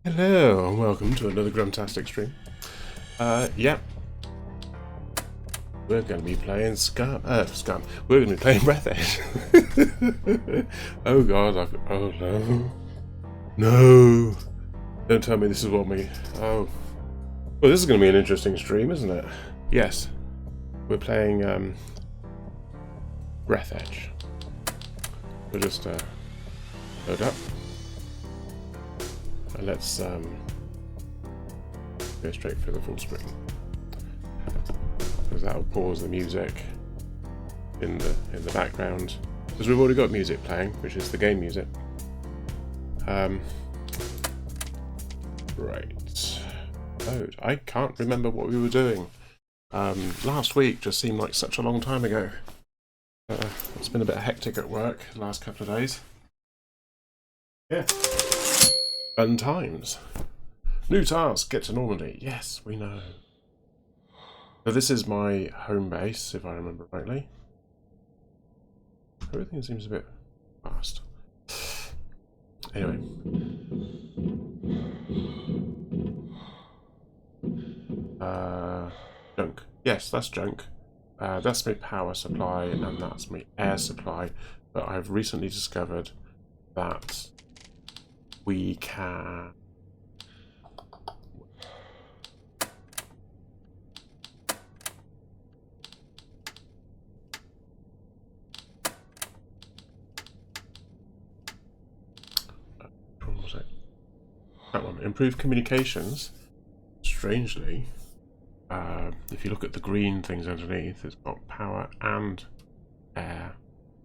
Hello, and welcome to another Grumtastic stream. Yeah, we're going to be playing We're going to be playing Breathedge. Oh God, oh no. No! Don't tell me this is what me... Oh. Well, this is going to be an interesting stream, isn't it? Yes. We're playing, Breathedge. We'll just, load up. And let's, go straight for the full screen. Because that'll pause the music in the background. Because we've already got music playing, which is the game music. Right. Load. I can't remember what we were doing. Last week just seemed like such a long time ago. It's been a bit hectic at work the last couple of days. Yeah. Fun times. New task, get to Normandy. Yes, we know. So this is my home base, if I remember rightly. Everything seems a bit fast. Anyway. Junk. Yes, that's junk. That's my power supply, and that's my air supply. But I've recently discovered that we can... What was it? That one. Improve communications. Strangely, if you look at the green things underneath, it's got power and air.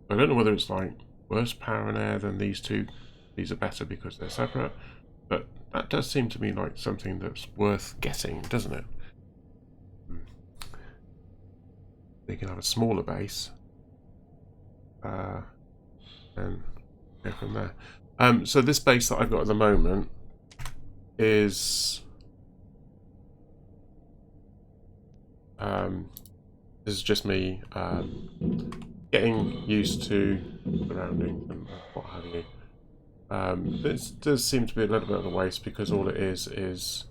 I don't know whether it's like worse power and air than these two. These are better because they're separate, but that does seem to me like something that's worth getting, doesn't it? They can have a smaller base, and go from there. So this base that I've got at the moment is this is just me getting used to surroundings and what have you. This does seem to be a little bit of a waste because all it is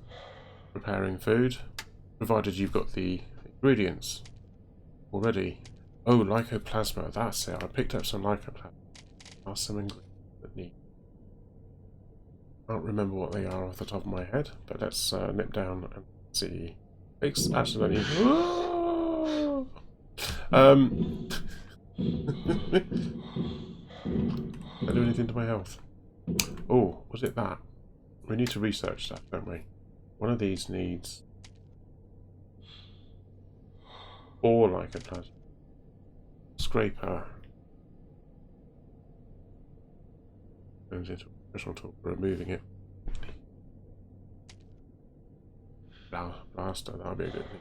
preparing food, provided you've got the ingredients already. Oh, lycoplasma, that's it. I picked up some lycoplasma. There are some ingredients that need. I can't remember what they are off the top of my head, but let's nip down and see. Actually, don't do anything to my health. Oh, was it that? We need to research that, don't we? One of these needs 4 lycoplasma. Scraper turns into a special tool for removing it. Blaster, that'll be a good thing.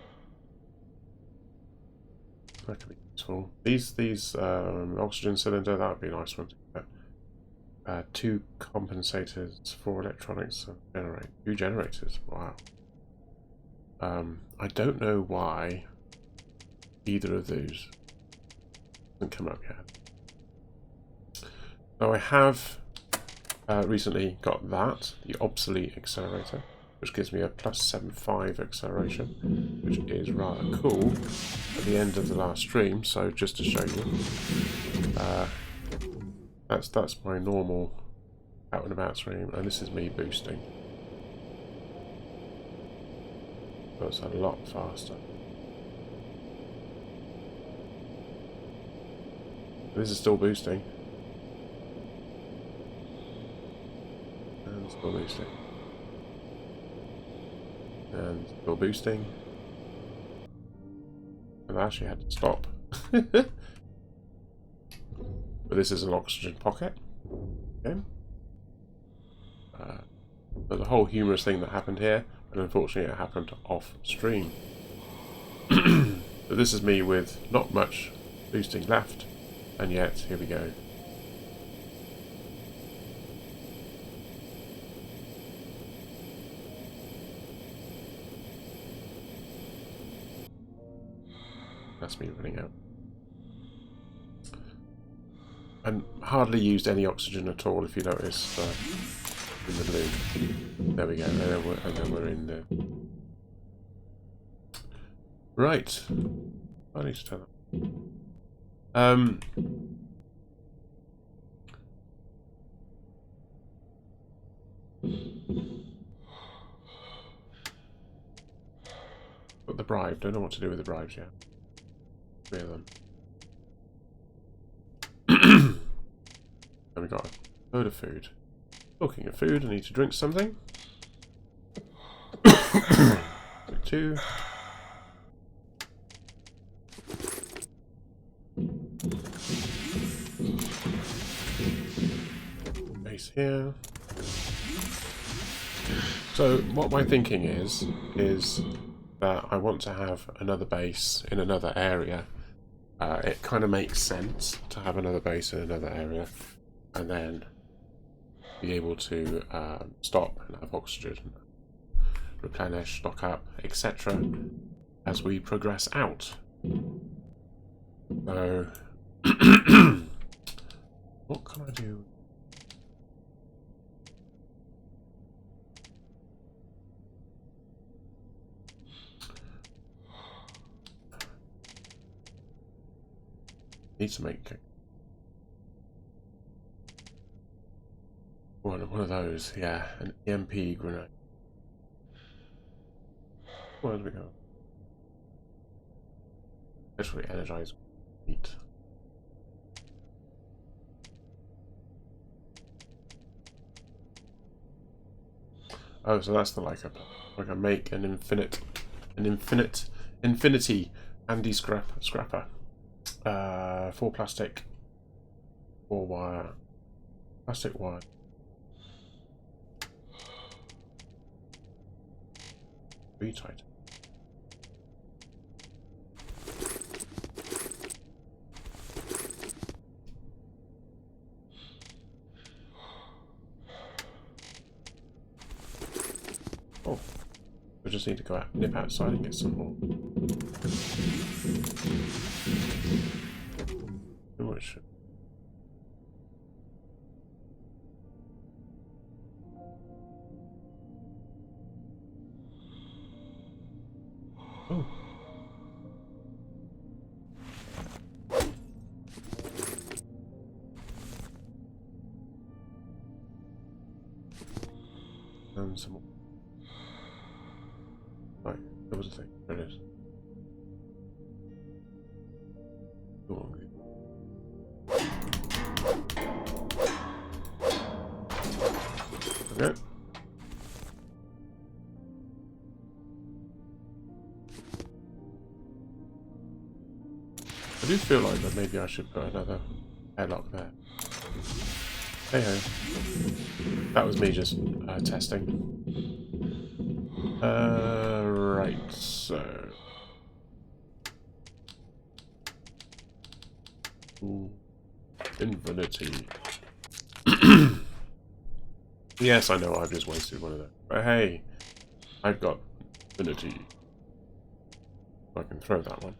That could be useful. These oxygen cylinder, that would be a nice one to get. 2 compensators, 4 electronics, and 2 generators. Wow. I don't know why either of those hasn't come up yet. Now I have recently got that, the obsolete accelerator, which gives me a +7.5 acceleration, which is rather cool at the end of the last stream. So just to show you, that's my normal out and about stream, and this is me boosting. So it's a lot faster. This is still boosting. And still boosting. And still boosting. And I actually had to stop. But this is an oxygen pocket. Okay. There's a whole humorous thing that happened here, and unfortunately it happened off stream. But this is me with not much boosting left, and yet here we go. That's me running out. and hardly used any oxygen at all, if you notice, in the balloon. There we go, and then we're in there. Right. I need to turn that. But the bribe, don't know what to do with the bribes yet. 3 of them. And we got a load of food. Talking of food, I need to drink something. 2. Base here. So what my thinking is that I want to have another base in another area. It kind of makes sense to have another base in another area, and then be able to stop and have oxygen, replenish, stock up, etc. as we progress out. So, what can I do? Need to make one of those, yeah, an EMP grenade. Where do we go? Literally energize heat. Oh, so that's the like I make an infinity handy scrapper. 4 plastic, 4 wire, plastic wire. Be tight. Oh, we just need to go out, nip outside and get some more. Too much. Oh. And some more. Right, there was a thing. There it is. Go on. Okay. I do feel like that maybe I should put another airlock there. Hey ho. That was me just testing. Right, so... Ooh. Infinity. Yes, I know, I've just wasted one of them. But hey, I've got infinity. I can throw that one.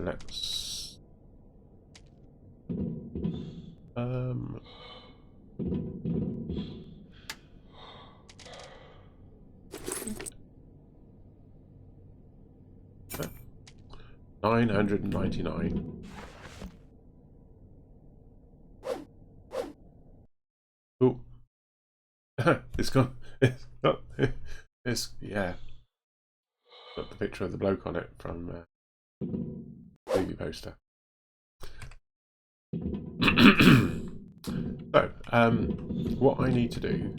Let's... 999. Oh, it's got, yeah. Got the picture of the bloke on it from movie poster. So, what I need to do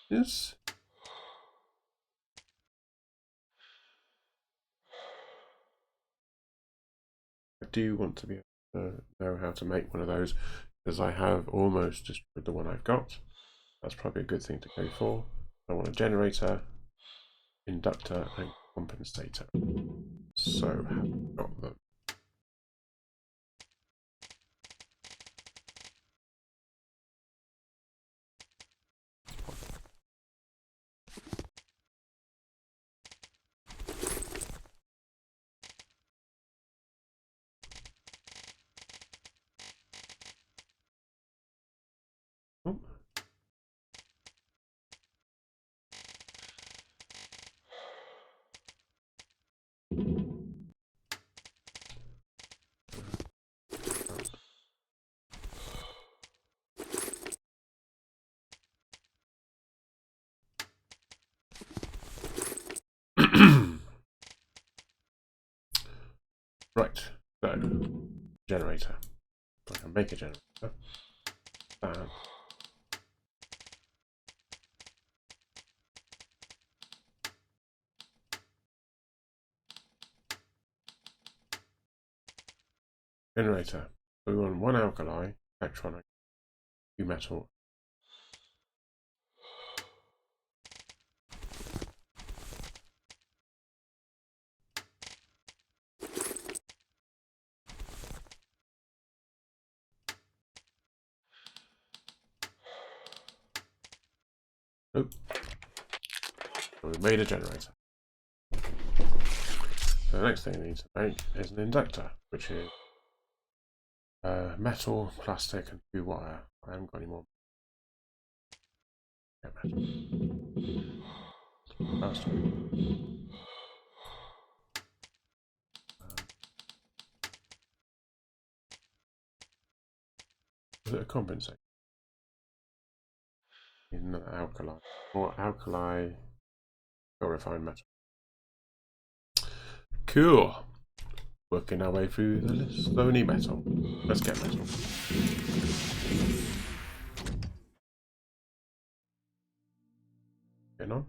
is I do want to be able to know how to make one of those, because I have almost destroyed the one I've got. That's probably a good thing to go for. I want a generator, inductor, and compensator. So, have got them. Right, so generator. I can make a generator. Generator. We want 1 alkali, electronic, 2 metal. Oh, so we made a generator. So the next thing we need to make is an inductor, which is metal, plastic, and 2 wire. I haven't got any more. Yeah, metal. Last one. Was it a compensate? Need another alkali. More alkali, refined metal. Cool. Working our way through the list. So we need metal. Let's get metal. Getting on?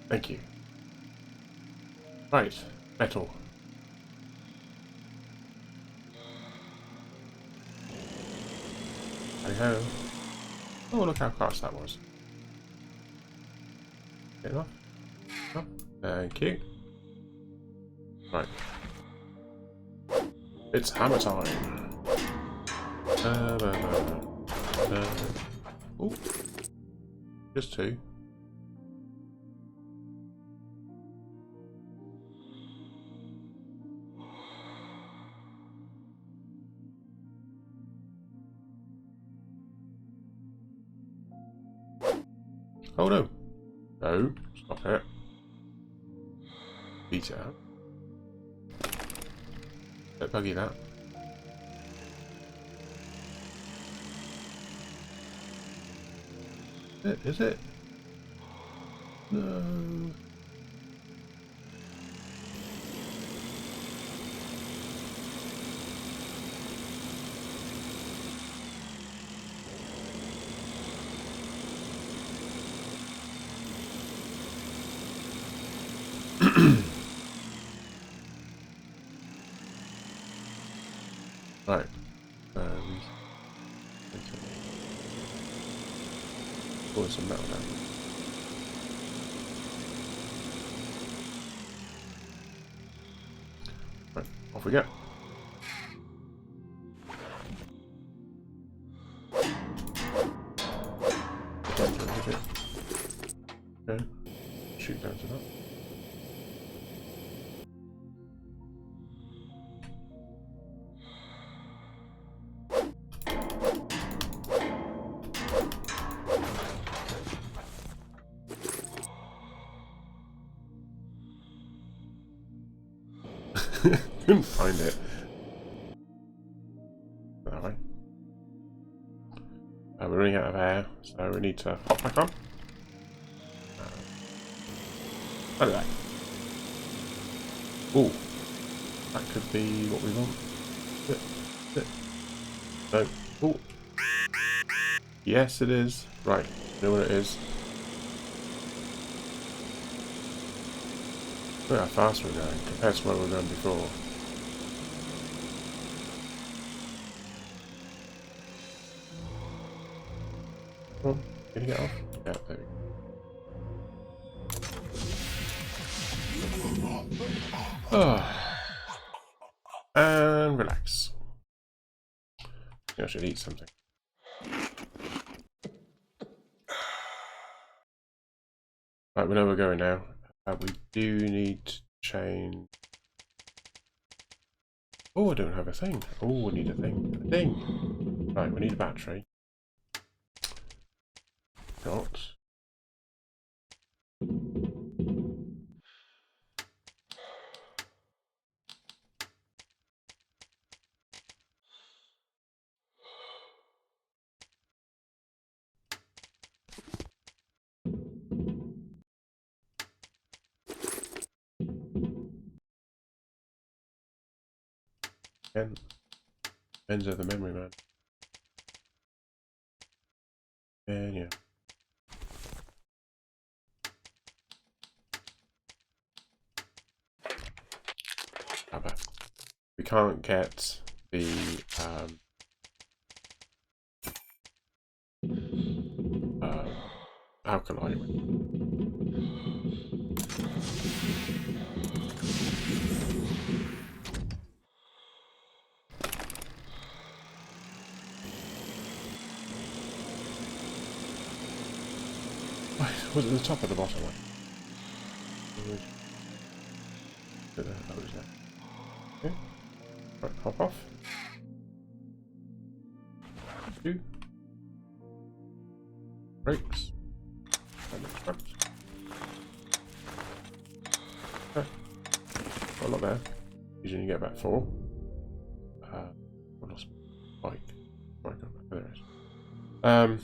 Thank you. Right, metal. Hey ho. Oh, look how fast that was. Getting off. Oh, thank you. Right. It's hammer time. Oh, just 2. Oh no. No, stop it. Beat it out. Bit buggy that. Is it? No. Right. Pour some metal down. Right, off we go. Okay. Shoot down to that. Couldn't find it. That way. We're running out of air, so we need to hop back on. Look at that. Ooh, that could be what we want. No. Ooh. Yes, it is. Right, know what it is. Look how fast we're going compared to where we were going before. Come on, can you get off? Yeah, there we go. Oh. And relax. I should eat something. Right, we know we're going now. We do need to change. Oh, I don't have a thing. Oh, we need a thing. A thing. Right, we need a battery. Got. Again, Enzo the memory man. And yeah. We can't get the alkali. Was it the top or the bottom one? Okay. Right, hop off. 2. Brakes. And extract. Okay. Well, not there. Usually you get about 4. I lost my bike. Oh, there it is.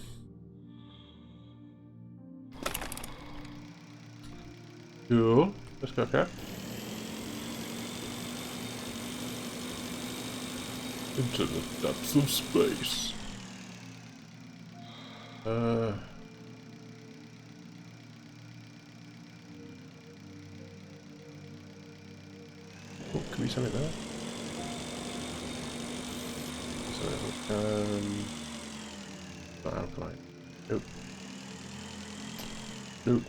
Cool. Let's go up. Into the depths of space. Oh, can we sell it there? So, not alkaline. Nope. Nope.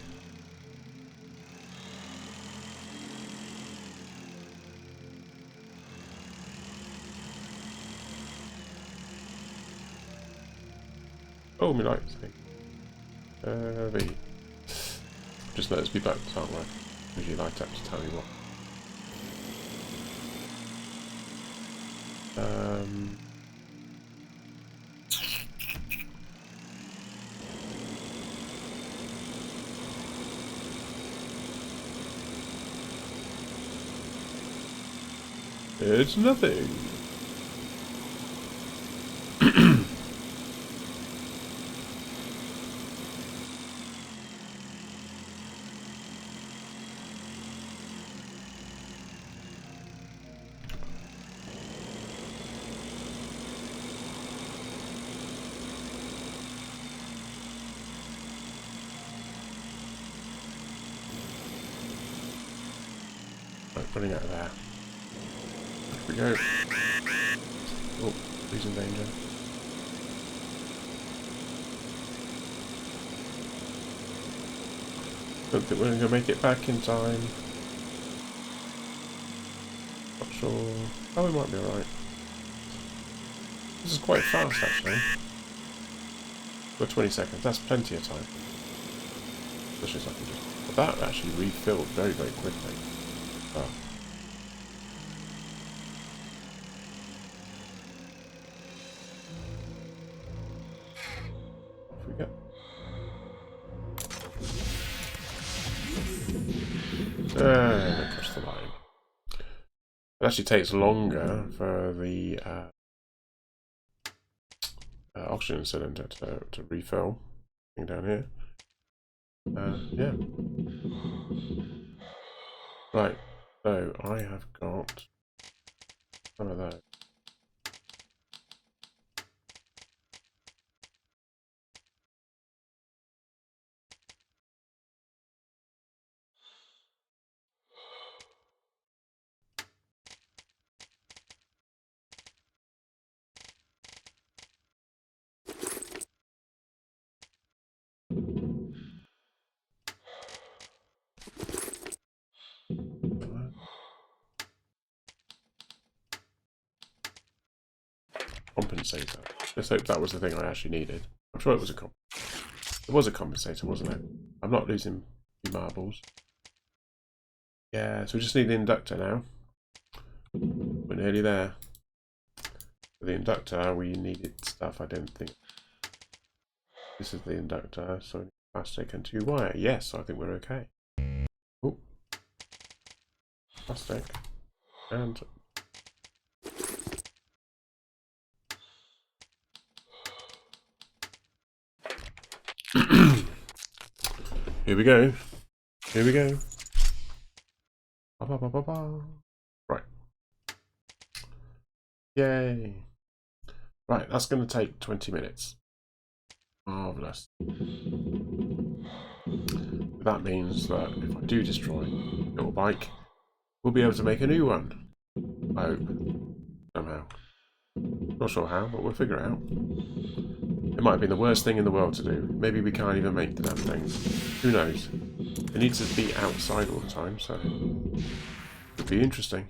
Oh, my lights. V. Just let us be back to artwork. Usually light up to tell you what. It's nothing. Right, running out of there. Here we go. Oh, he's in danger. Don't think we're going to make it back in time. Not sure. Oh, we might be alright. This is quite fast, actually. For 20 seconds, that's plenty of time. Especially as I can just... But that actually refilled very, very quickly. Oh. Off we go. Across the line. It actually takes longer for the oxygen cylinder to refill. Down here. Yeah. Right. So I have got some of those. Compensator. Let's hope that was the thing I actually needed. I'm sure it was a compensator, wasn't it? I'm not losing the marbles. Yeah, so we just need the inductor now. We're nearly there. For the inductor, we needed stuff I didn't think. This is the inductor, so plastic and 2 wire. Yes, I think we're okay. Oh, plastic and here we go. Here we go. Ba, ba, ba, ba, ba. Right. Yay! Right, that's going to take 20 minutes. Marvellous. That means that if I do destroy the little bike, we'll be able to make a new one. I hope. Somehow. Not sure how, but we'll figure it out. It might have been the worst thing in the world to do. Maybe we can't even make the damn thing. Who knows? It needs to be outside all the time, so it would be interesting.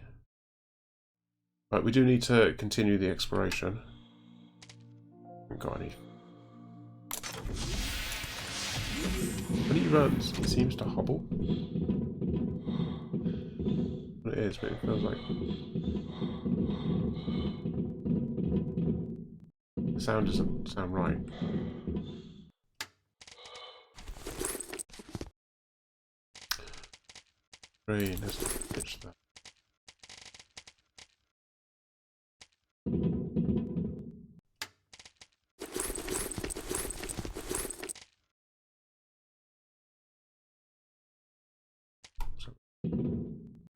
But we do need to continue the exploration. Haven't got any. When he runs, he seems to hobble. What it is, but it feels like the sound doesn't sound right. Green, there's a pitch there.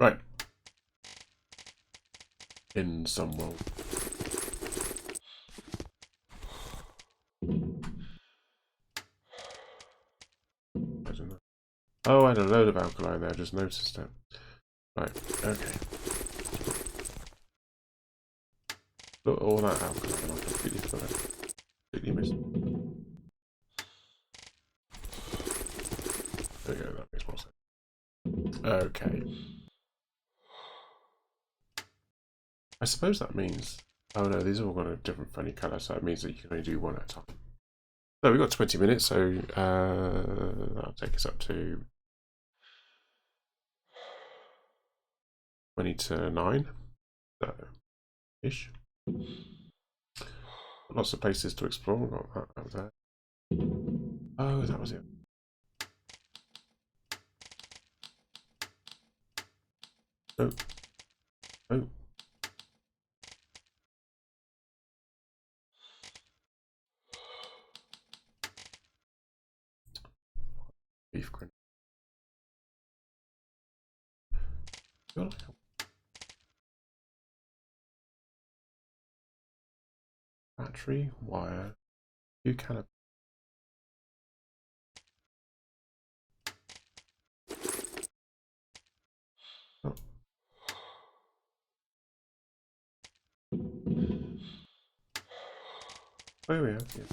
Right. In some world. I don't know. Oh, I had a load of alkali there, I just noticed it. Right, okay. Look at all that alkali, and I completely forgot it. Completely missed it. There we go, that makes more sense. Okay. I suppose that means... Oh no, these are all got a different funny colour, so it means that you can only do one at a time. So we've got 20 minutes, so that'll take us up to 20 to 9. Ish. Lots of places to explore. We've got that over there. Oh, that was it. Oh. Oh. Beef grenade. Battery, wire, 2 caliber. Oh. There we are. Yeah.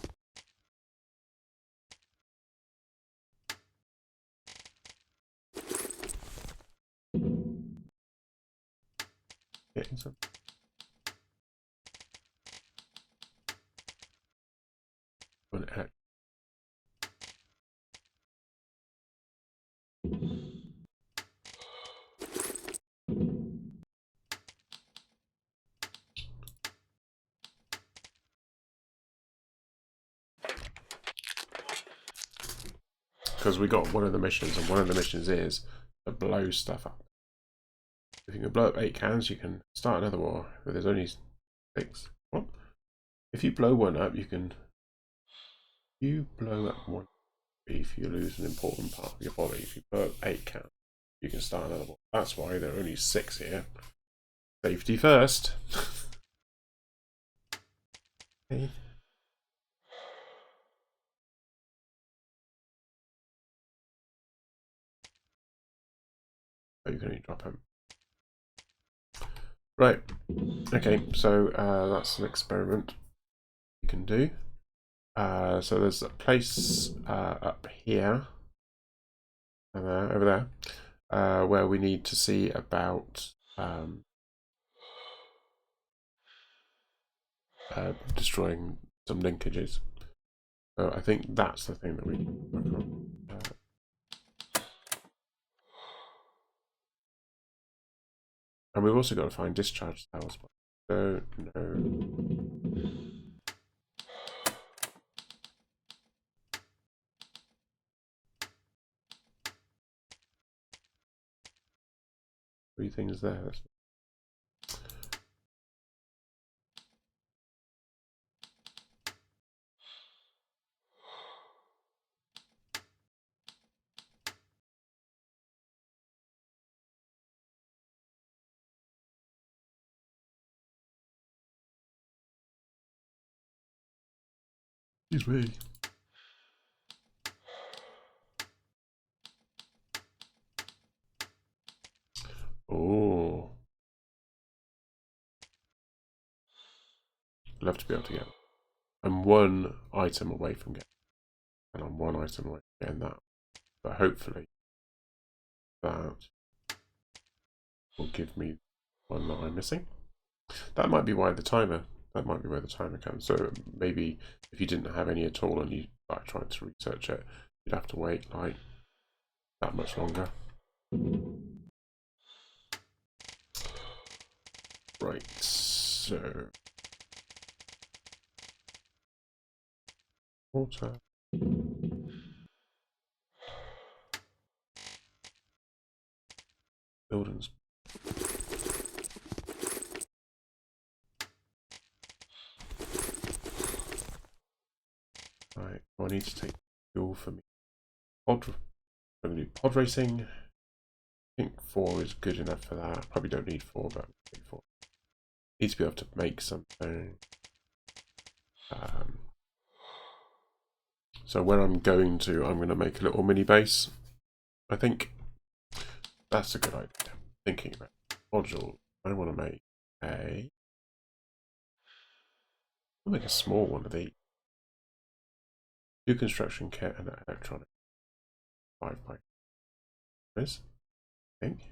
Getting some. Because we got one of the missions, and one of the missions is to blow stuff up. If you can blow up 8 cans, you can start another war, but there's only 6. What? If you blow one up, you can... You blow up one if you lose an important part of your body. If you blow up 8 cans, you can start another war. That's why there are only 6 here. Safety first. Okay. Oh, you can only drop them. Right. Okay, so that's an experiment you can do. So there's a place up here, and over there, where we need to see about destroying some linkages. So I think that's the thing that we work on. And we've also got to find discharge cells. But I don't know. 3 things there. Excuse me. Oh. Love to be able to get. I'm one item away from getting, and I'm one item away from getting that. But hopefully that will give me one that I'm missing. That might be why the timer, that might be where the timer comes. So maybe if you didn't have any at all and you like tried to research it, you'd have to wait like that much longer. Right, so water. Buildings. Right, well, I need to take fuel for me. I'm going to do pod racing. I think 4 is good enough for that. Probably don't need 4, but 4. Need to be able to make something. So where I'm going to make a little mini base. I think that's a good idea. Thinking about module, I want to make I'll make a small one of these. New construction kit and electronic. 5 by this, I think.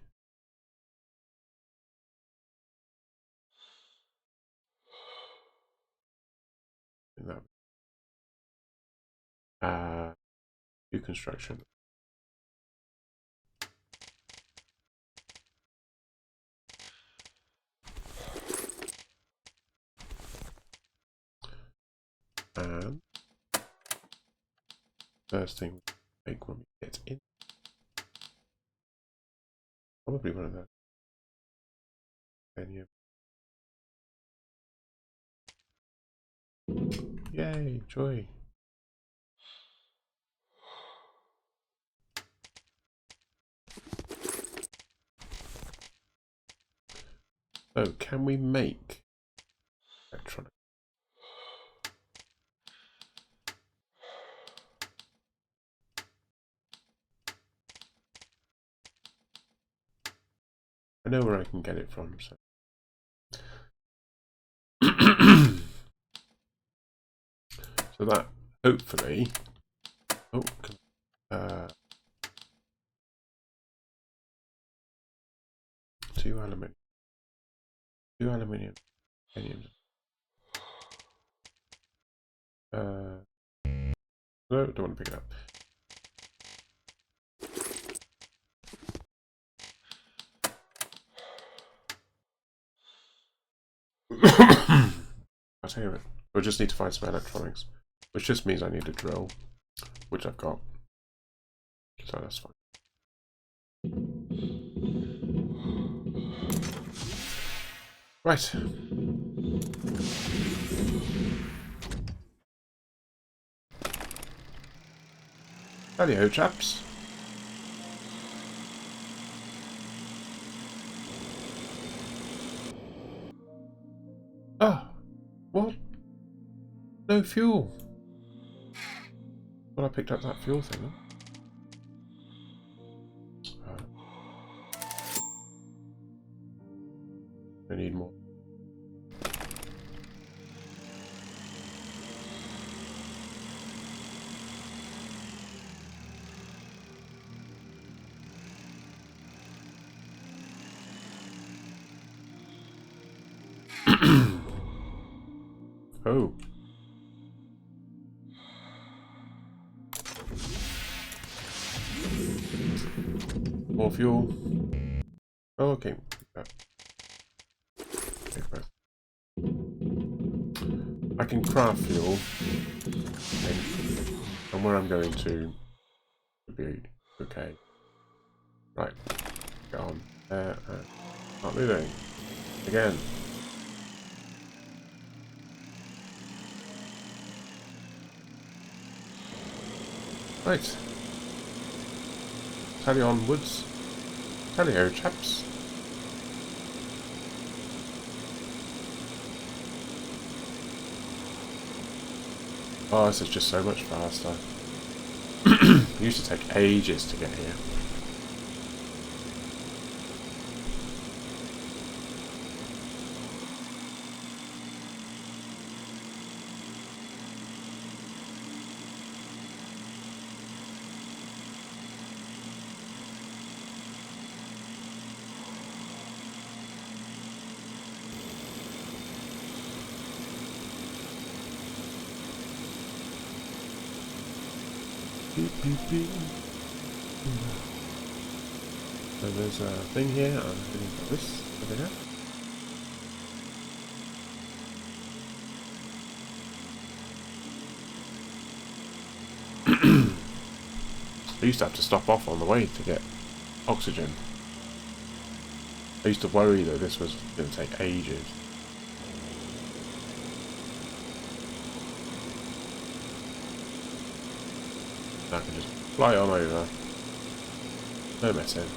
New construction. And first thing we make when we get in. Probably one of those. Yay, joy. So, can we make electronic? I know where I can get it from, so. So that, hopefully, oh, 2 aluminium. 2 aluminium. No, don't want to pick it up. I'll tell you what. We'll just need to find some electronics, which just means I need a drill, which I've got. So that's fine. Right. Hello, chaps. Ah, what? No fuel. Well, I picked up that fuel thing. I need more. Oh. More fuel. Oh, okay. I can craft fuel. And where I'm going to be okay. Right. Get on. There and not moving. Again. Right. Tally onwards. Tally-o, chaps. Oh, this is just so much faster. It used to take ages to get here. Beep, beep, beep. So there's a thing here. I'm going for this over here. I used to have to stop off on the way to get oxygen. I used to worry that this was going to take ages. I can just fly on over. No messing.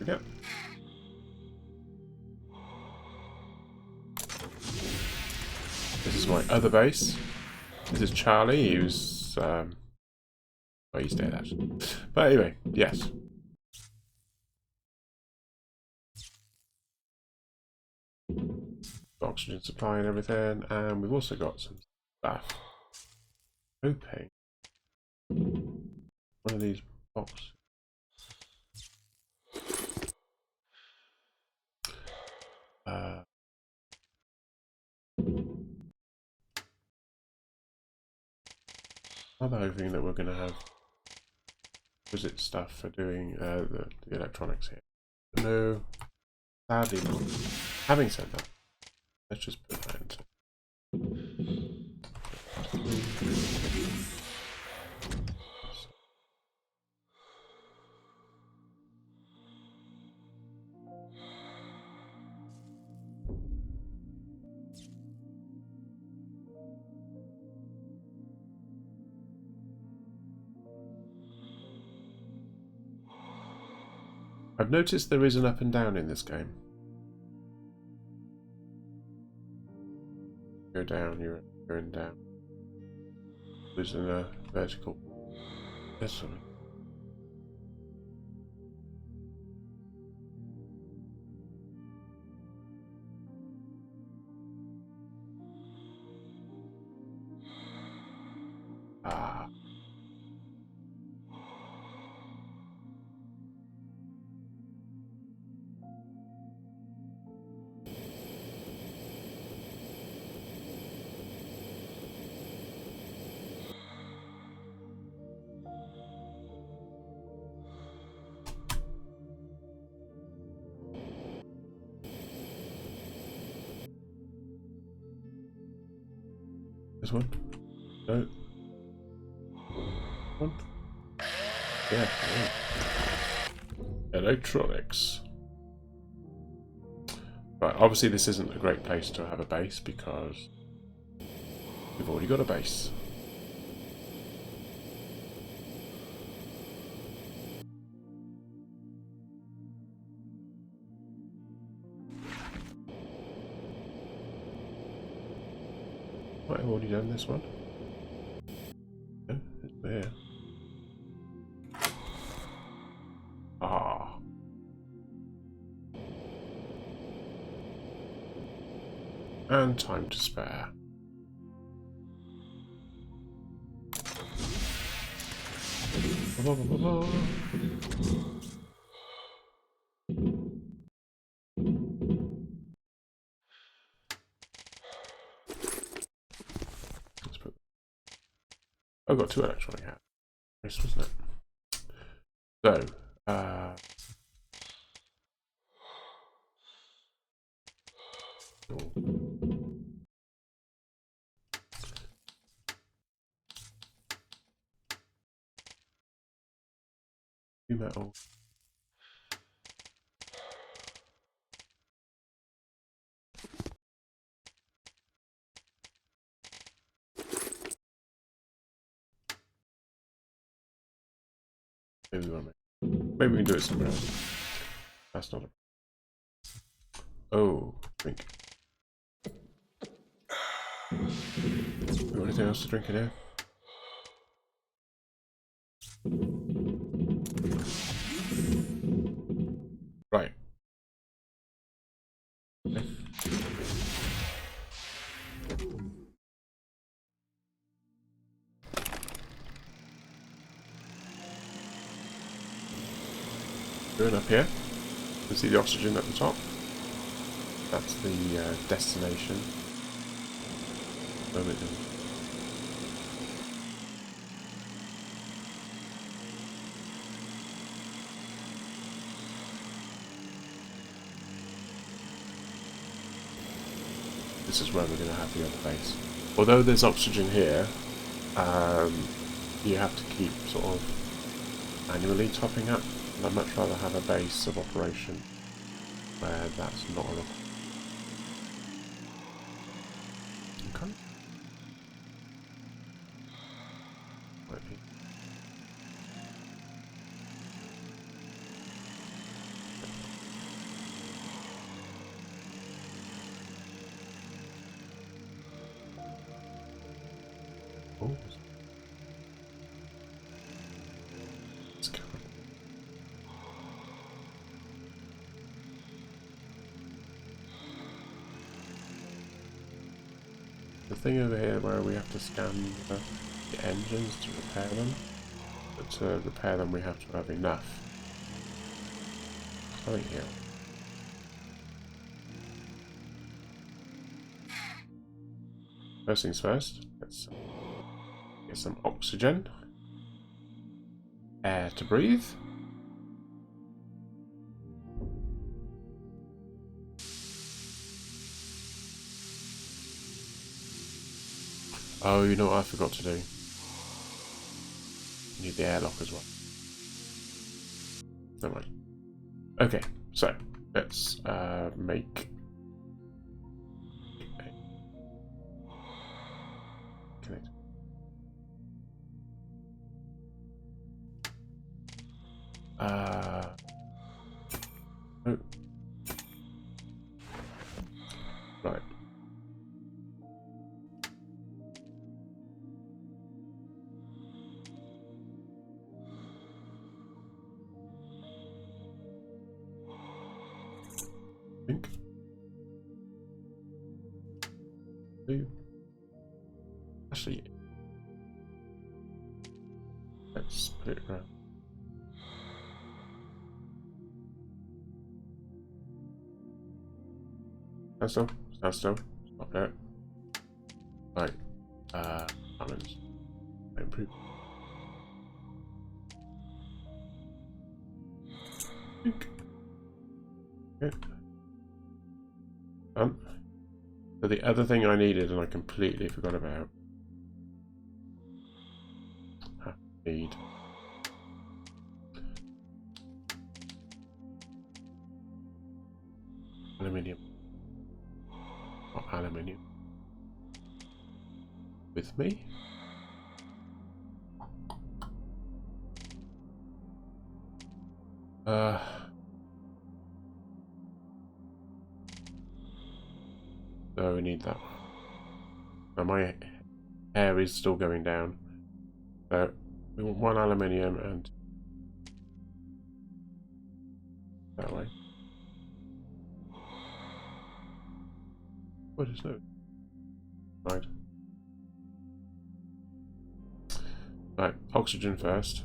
There we go. This is my other base. This is Charlie. He was, well, he's dead actually. But anyway, yes. Oxygen supply and everything, and we've also got some stuff. Hoping one of these boxes. Another hoping that we're going to have visit stuff for doing the electronics here. No, sadly not. Having said that, let's just put that into. I've noticed there is an up and down in this game. Go down, you're going down. Losing a vertical. There's something. Ah. This one? No. One? Yeah. Electronics. Right, obviously this isn't a great place to have a base because we've already got a base. Might have already done this one. No, it's there. Ah. And time to spare. Ba, ba, ba, ba. Let's put. I've got two electronic hats. This wasn't it? So, two metal. Maybe we can do it somewhere else. That's not a. Oh, drink. Got anything else to drink in here? Right. Okay. Going up here. You can see the oxygen at the top. That's the destination. This is where we're going to have the other base. Although there's oxygen here, you have to keep sort of manually topping up. And I'd much rather have a base of operation where that's not a requirement. Okay. Might be. Oh. Let's go. The thing over here where we have to scan the engines to repair them, but to repair them we have to have enough. I think here. First things first, let's get some oxygen, air to breathe. Oh, you know what I forgot to do? You need the airlock as well. Never mind. Okay, so let's make a connect. Oh. Right. Think. Actually, let's put it around. Stand still. Stop it. Right. Balance. Improve. Okay. So the other thing I needed and I completely forgot about. I need aluminium. Or aluminium. With me. So we need that. Now my hair is still going down. So we want one aluminium and that way. What is that? Right. Right, oxygen first.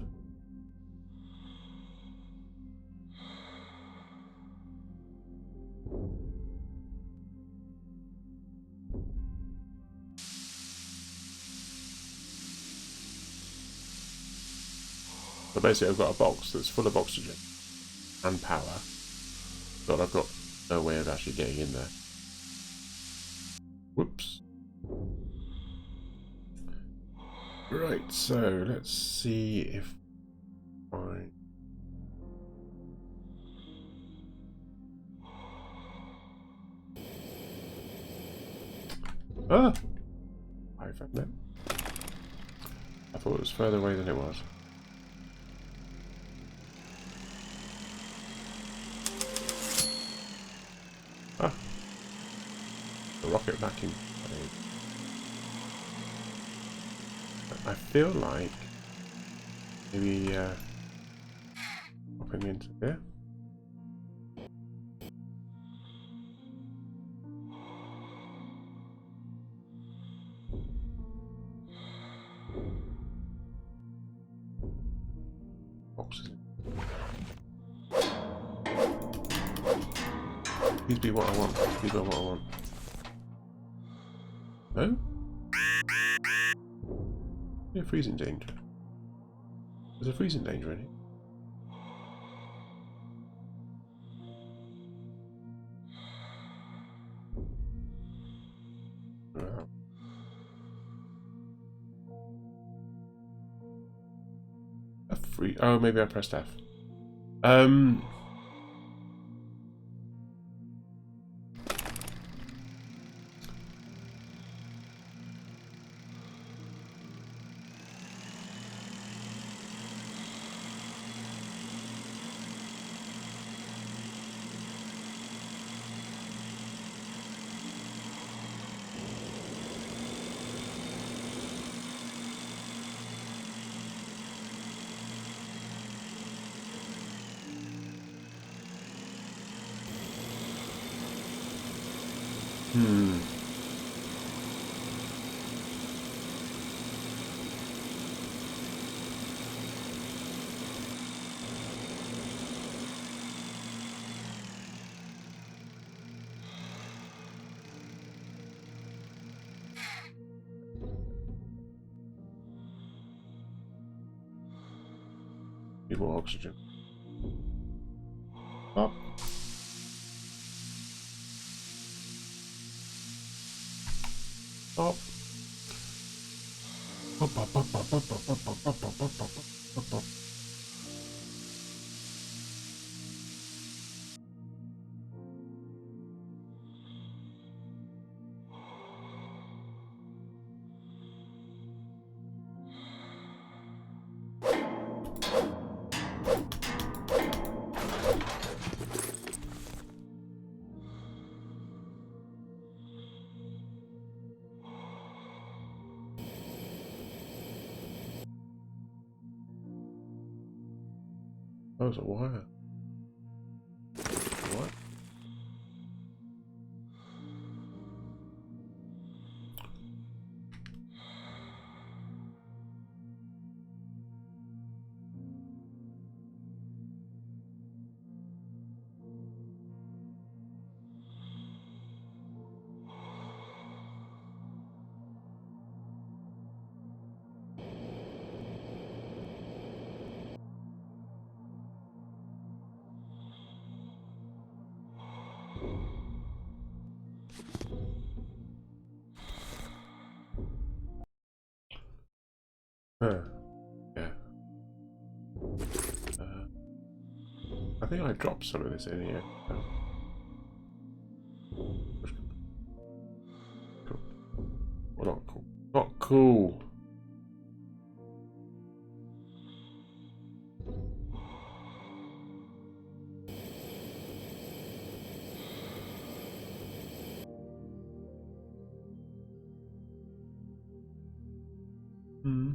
So basically I've got a box that's full of oxygen and power, but I've got no way of actually getting in there. Whoops. Right, so let's see if I... Ah! I found it. I thought it was further away than it was. Ah, The rocket vacuum. I feel like maybe popping into there. Boxes. Please be what I want. Please be what I want. No? Yeah, freezing danger. There's a freezing danger in it. Oh, maybe I pressed F. Need more oxygen. Up. Up. Up, up, up, up, up, up, up, up, up, up, up. Oh, it's a wire. What? Huh. Yeah. I think I dropped some of this in here. Cool. Well, not cool. Not cool. Hmm.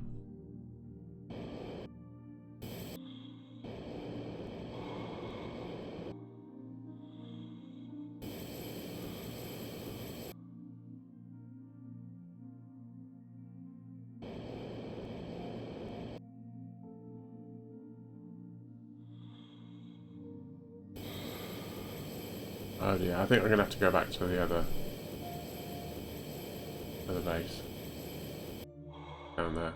Oh yeah, I think we're gonna have to go back to the other base down there.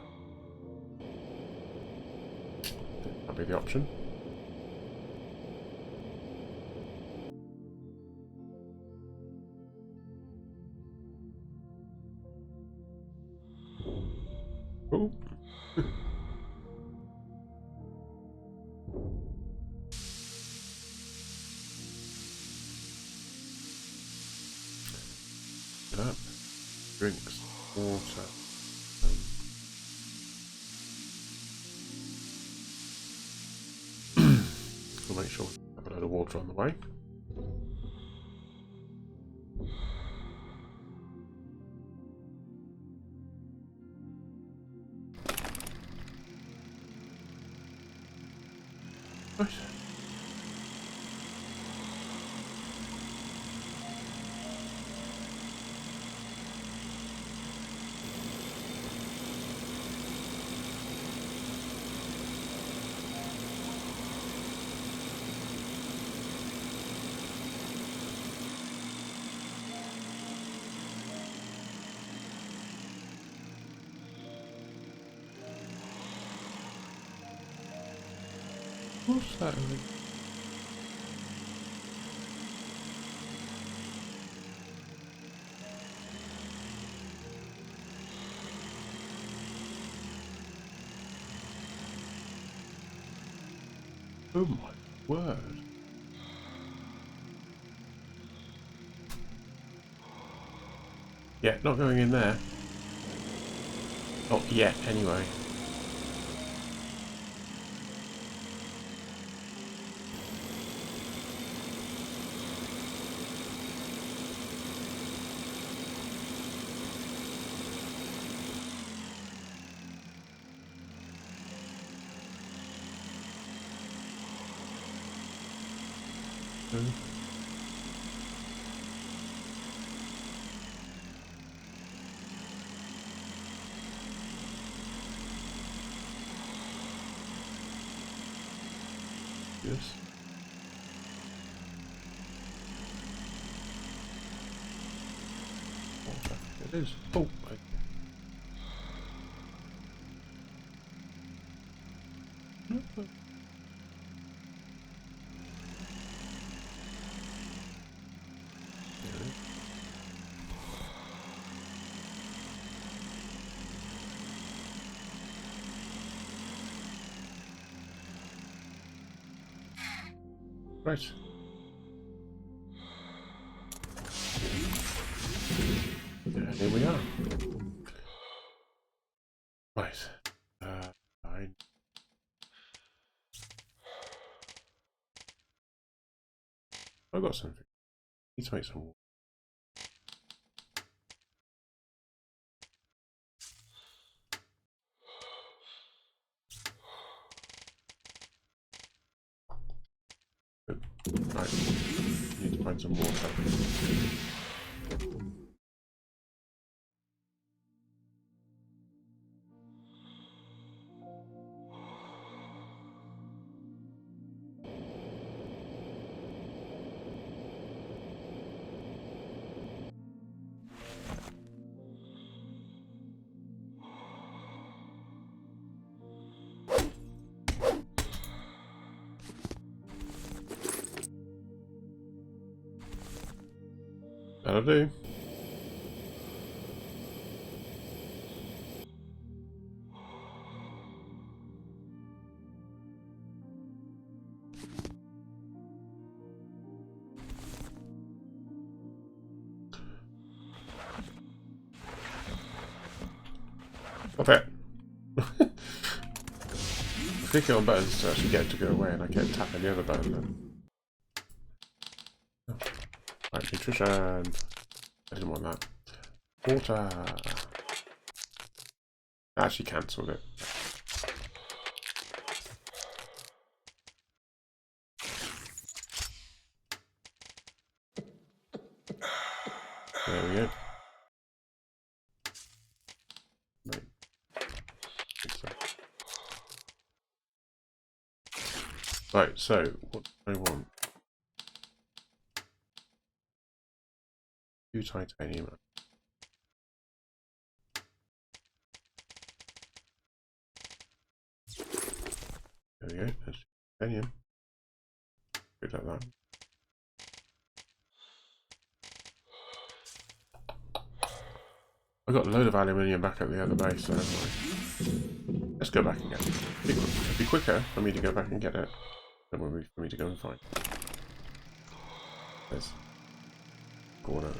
That'll be the option. Oh. Get up. Drinks. Water. We'll make sure we have a load of water on the way. Right. What's that? Oh my word. Yeah, not going in there. Not yet, anyway. Yes. It is. Oh, okay. Right. And here we are. Right. I I've got something. Need to make some water. Right. Need to find some water. That'll do. Stop it. I'm clicking on buttons to actually get it to go away, and I kept tapping the other button then. Right, nutrition. I didn't want that. Water. I actually cancelled it. There we go. Right. Right, so what do I want? 2 titanium. There we go. There's titanium. Good like that. I got a load of aluminium back at the other base, so anyway. Let's go back and get it. It'd be quicker for me to go back and get it than it would be for me to go and find it. There's corner.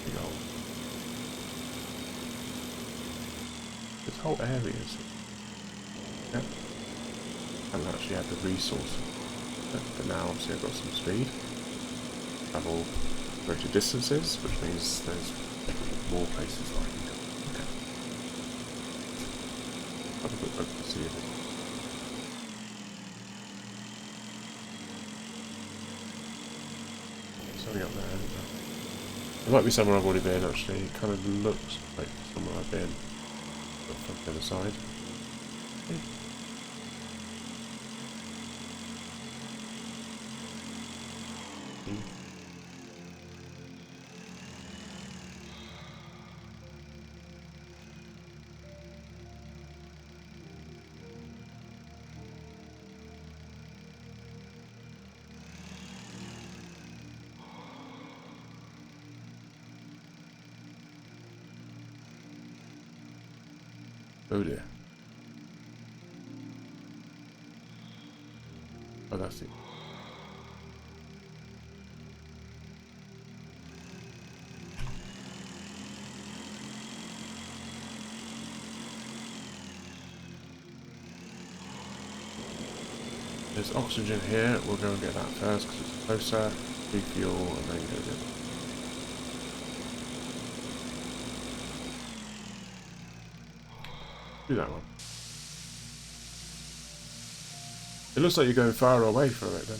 Big whole areas. Yeah. I haven't actually had the resource, but now obviously I've got some speed. Travel greater distances, which means there's more places that I can go. Okay. Have a quick look to see if it's... something up there. There might be somewhere I've already been actually. It kind of looks like somewhere I've been, but from the other side. Okay. Oh dear. Oh, that's it. There's oxygen here. We'll go and get that first because it's closer. Refuel and then go get it. Do that one. It looks like you're going far away from it then.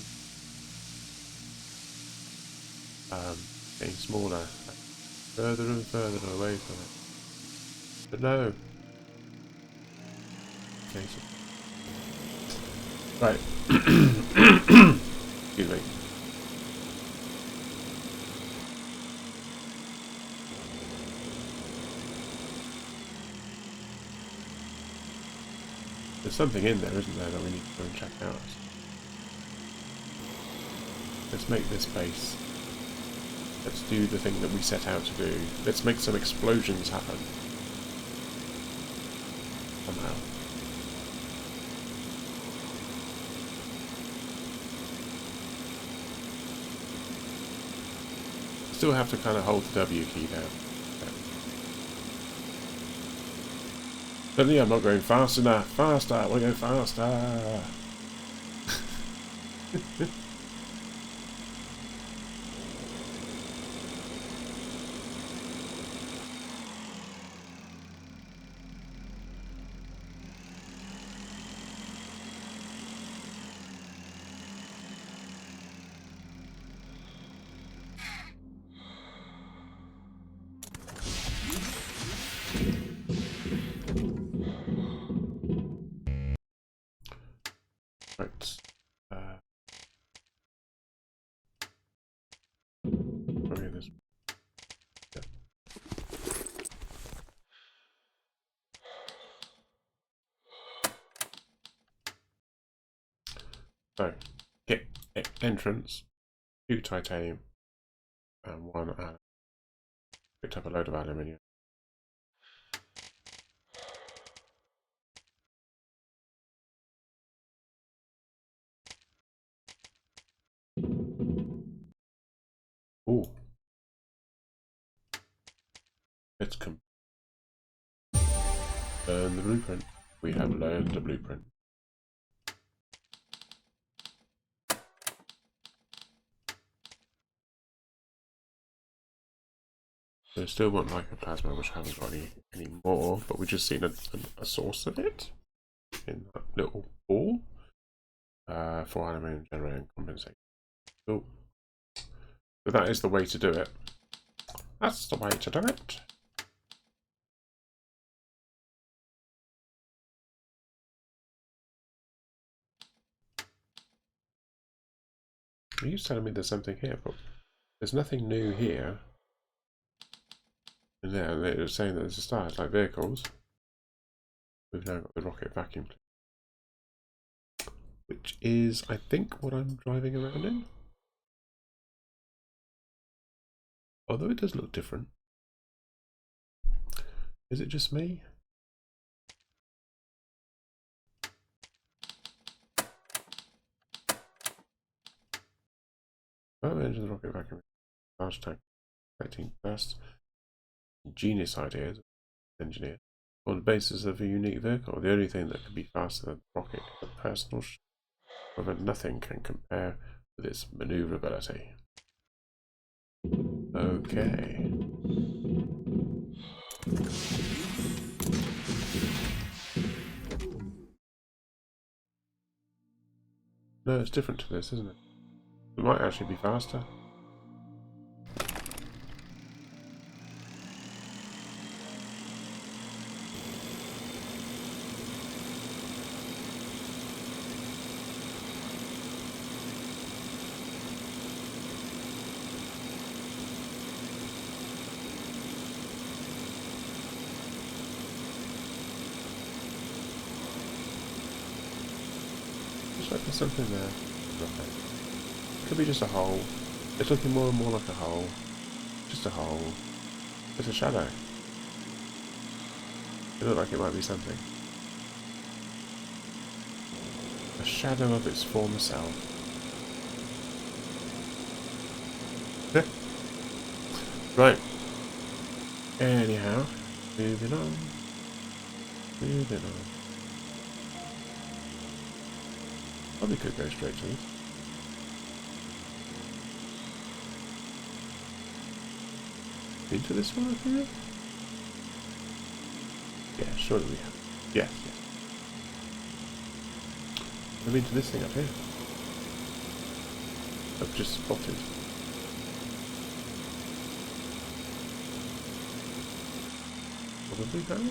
Getting smaller. Further and further away from it. But no. Okay, so... Right. Excuse me. There's something in there, isn't there, that we need to go and check out. Let's make this base. Let's do the thing that we set out to do. Let's make some explosions happen. Somehow. Still have to kind of hold the W key down. Suddenly I'm not going fast enough. Faster! I want to go faster! Right. Probably this. Yeah. So, get entrance, 2 titanium, and 1 aluminium. Picked up a load of aluminium. Ooh. Let's learn the blueprint. We have learned the blueprint. So still want mycoplasma, which I haven't got any more, but we've just seen a source of it in that little ball. For aluminium generating compensation. Cool. So that is the way to do it. That's the way to do it. Are you telling me there's something here? But there's nothing new here. And there, they're saying that there's a start like vehicles. We've now got the rocket vacuum, which is, I think, what I'm driving around in. Although it does look different. Is it just me? Oh, engine the rocket vacuum. Large tank. 13 bursts. Genius ideas. Engineer. On the basis of a unique vehicle, the only thing that can be faster than a rocket is a personal ship. However, nothing can compare with its maneuverability. Okay. No, it's different to this, isn't it? It might actually be faster. Looks like there's something there. Nothing. Could be just a hole. It's looking more and more like a hole. Just a hole. It's a shadow. It looked like it might be something. A shadow of its former self. Right. Anyhow, moving on. Moving on. Probably could go straight to this. Into this one up here? Yeah, surely we have. Yes, yes. I've been to this thing up here. I've just spotted. Probably that.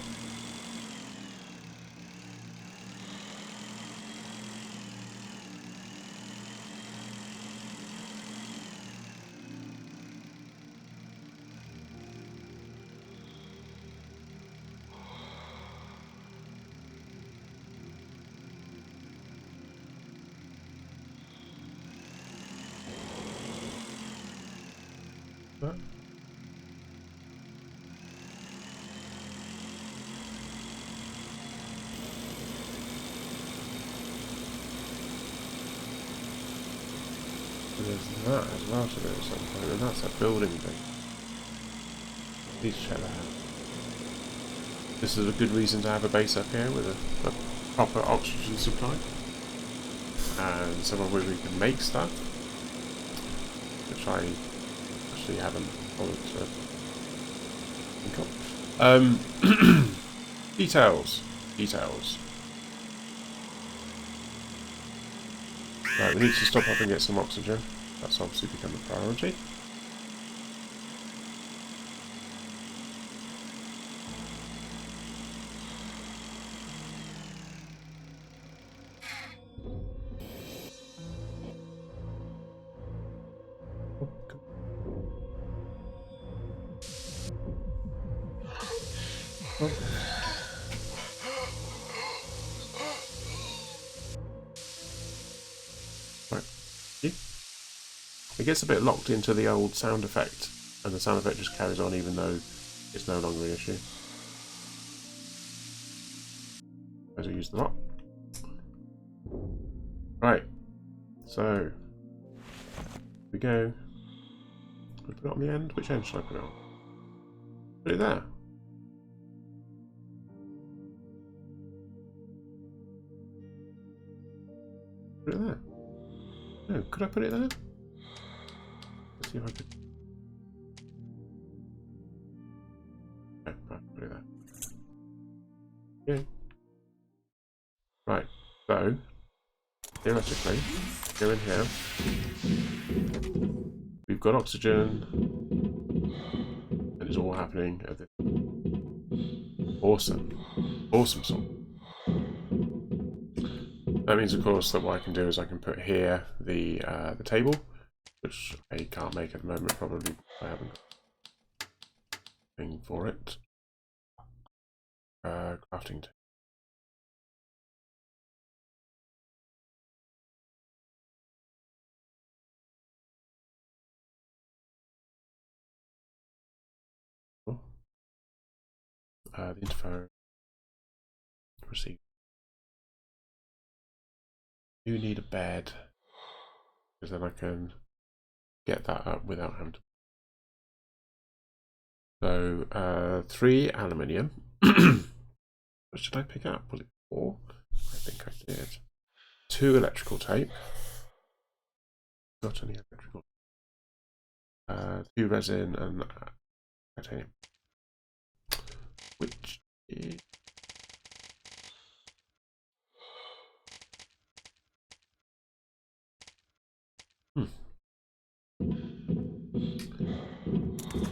That. There's that as well to do at some point, and that's a building thing. Please check that out. This is a good reason to have a base up here with a proper oxygen supply. And somewhere where we can make stuff. Which I actually haven't bothered to think of. Details. Details. Right, we need to stop up and get some oxygen. That's obviously become a priority. Oh. Right. It gets a bit locked into the old sound effect, and the sound effect just carries on even though it's no longer an issue. As I use the lot. Right. So we go. Put it on the end. Which end should I put it on? Put it there. Put it there. No, could I put it there? Let's see if I could. No, right, put it there. Okay. Right, so theoretically, go in here. We've got oxygen, and it's all happening at this. Awesome, awesome song. That means, of course, that what I can do is I can put here the table, which I can't make at the moment. Probably I haven't got a thing for it. Crafting table. The interphone. Receive. You need a bed, because then I can get that up without having to. So 3 aluminium. What should I pick up? Was it 4? I think I did. 2 electrical tape. Not any electrical. 2 resin and titanium. Which is...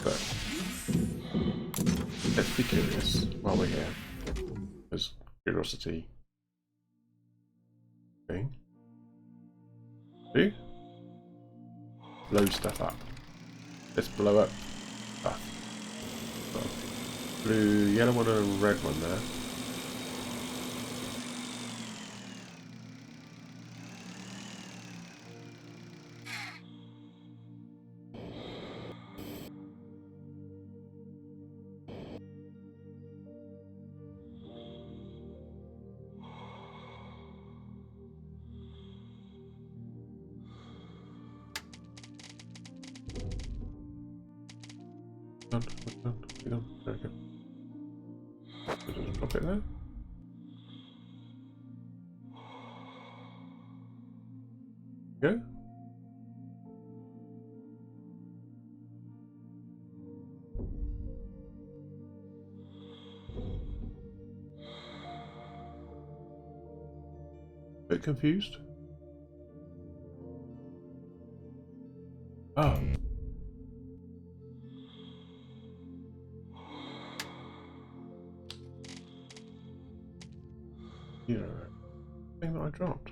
But let's be curious while we're here. There's curiosity thing. Blow stuff up. Let's blow up stuff. Blue, yellow one and a red one there. Done. Very good. Just drop it there. Go. Bit confused. Oh. You know, thing that I dropped.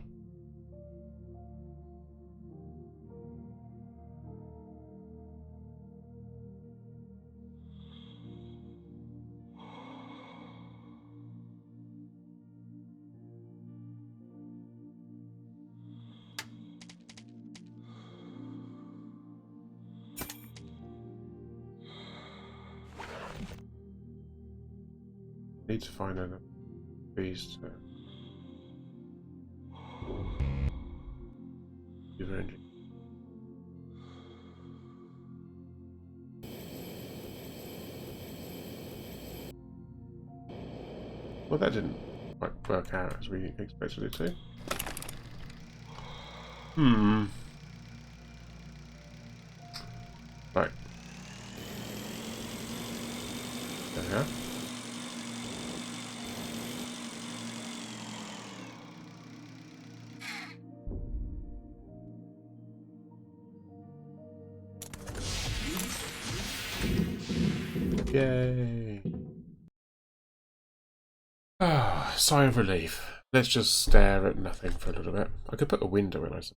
Need to find enough bees to do the engine. Well, that didn't quite work out as we expected it to. Right. There we go. Yay! Ah, sigh of relief. Let's just stare at nothing for a little bit. I could put a window in, I suppose.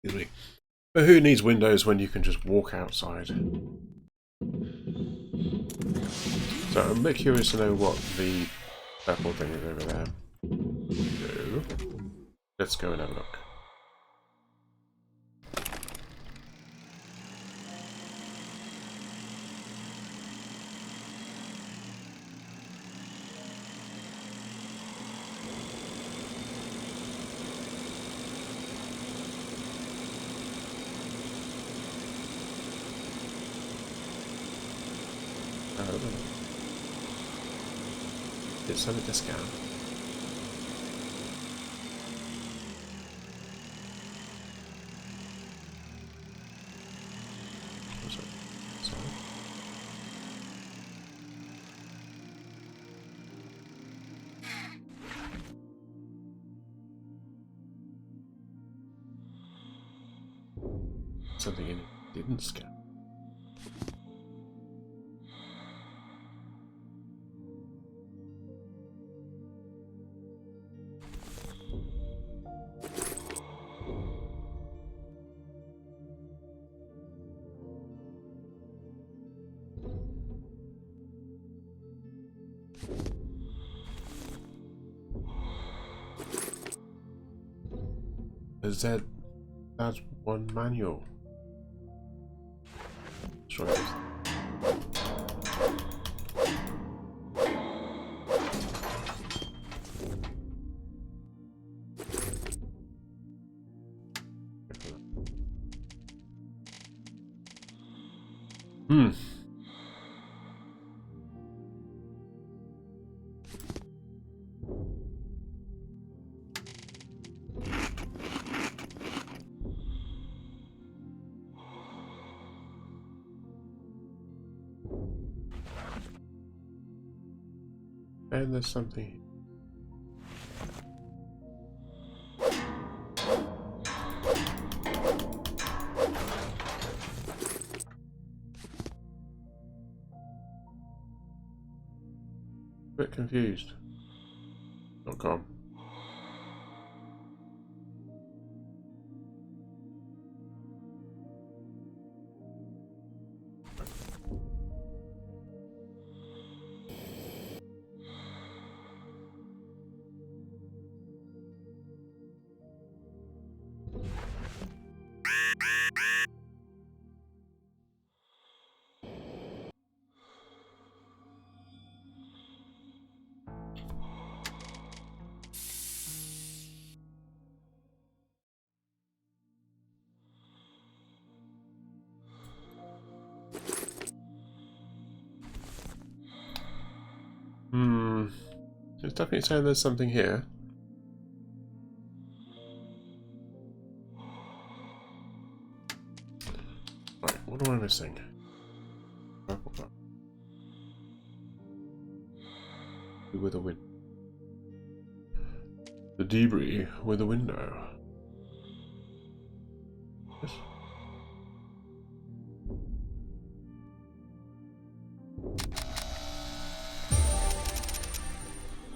Excuse me. But who needs windows when you can just walk outside? So I'm a bit curious to know what the purple thing is over there. So, let's go and have a look. It's on a discount. Sorry. Something in it didn't scan. That's one manual. Sure it is. Hmm. And there's something. A bit confused. Not gone. Hmm. It's definitely saying there's something here. Right, what am I missing? With a window. The debris with a window. Yes.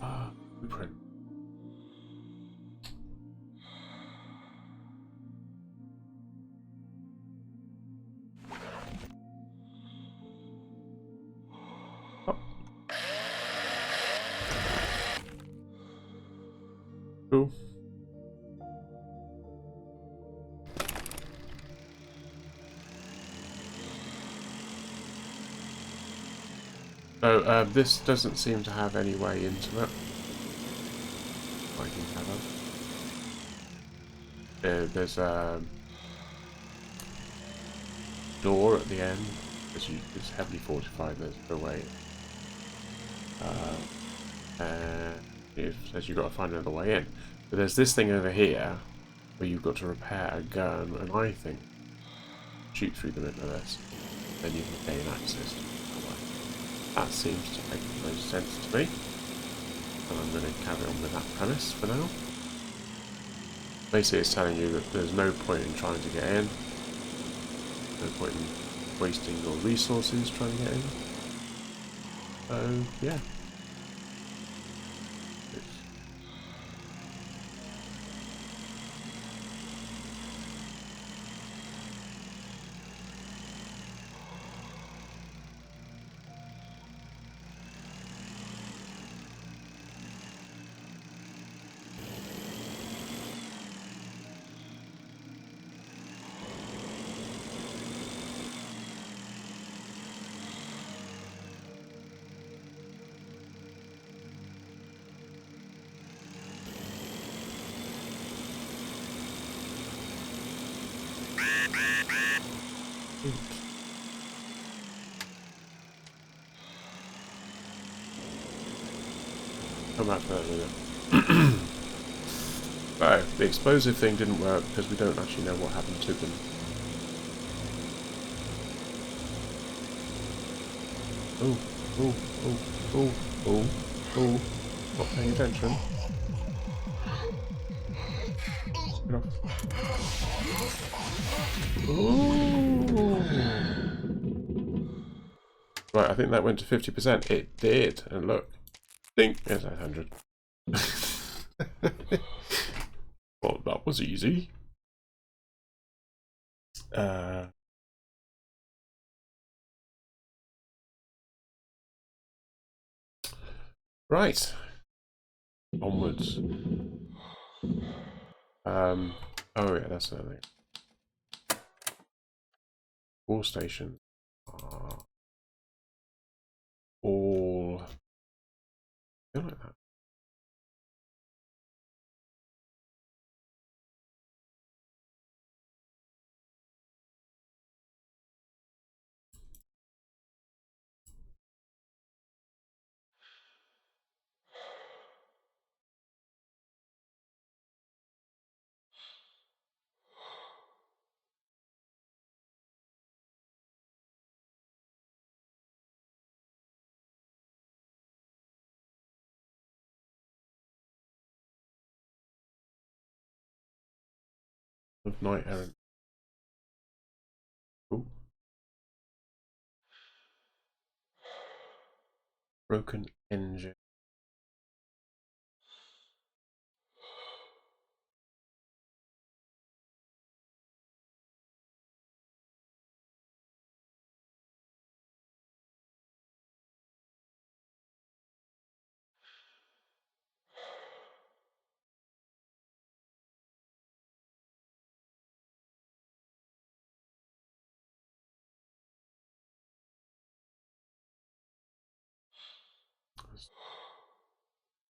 Ah, blueprint. Oh. Cool. So this doesn't seem to have any way into it. I can have it. There's a door at the end. It's heavily fortified. There's no way. And it says you've got to find another way in. But there's this thing over here where you've got to repair a gun, and I think shoot through the middle of this, then you can gain access to that way. That seems to make the most sense to me. And I'm going to carry on with that premise for now. Basically, it's telling you that there's no point in trying to get in. No point in wasting your resources trying to get in. So, yeah. Come back to that in a minute. Right, the explosive thing didn't work because we don't actually know what happened to them. Oh, oh, oh, oh, oh, oh. Not paying attention. Get off. Ooh. Right, I think that went to 50%. It did, and look. Ding! There's 100. Well, that was easy. Right. Onwards. Oh yeah, that's another thing. All stations are all feel like that. of knight errant. Ooh. Broken engine.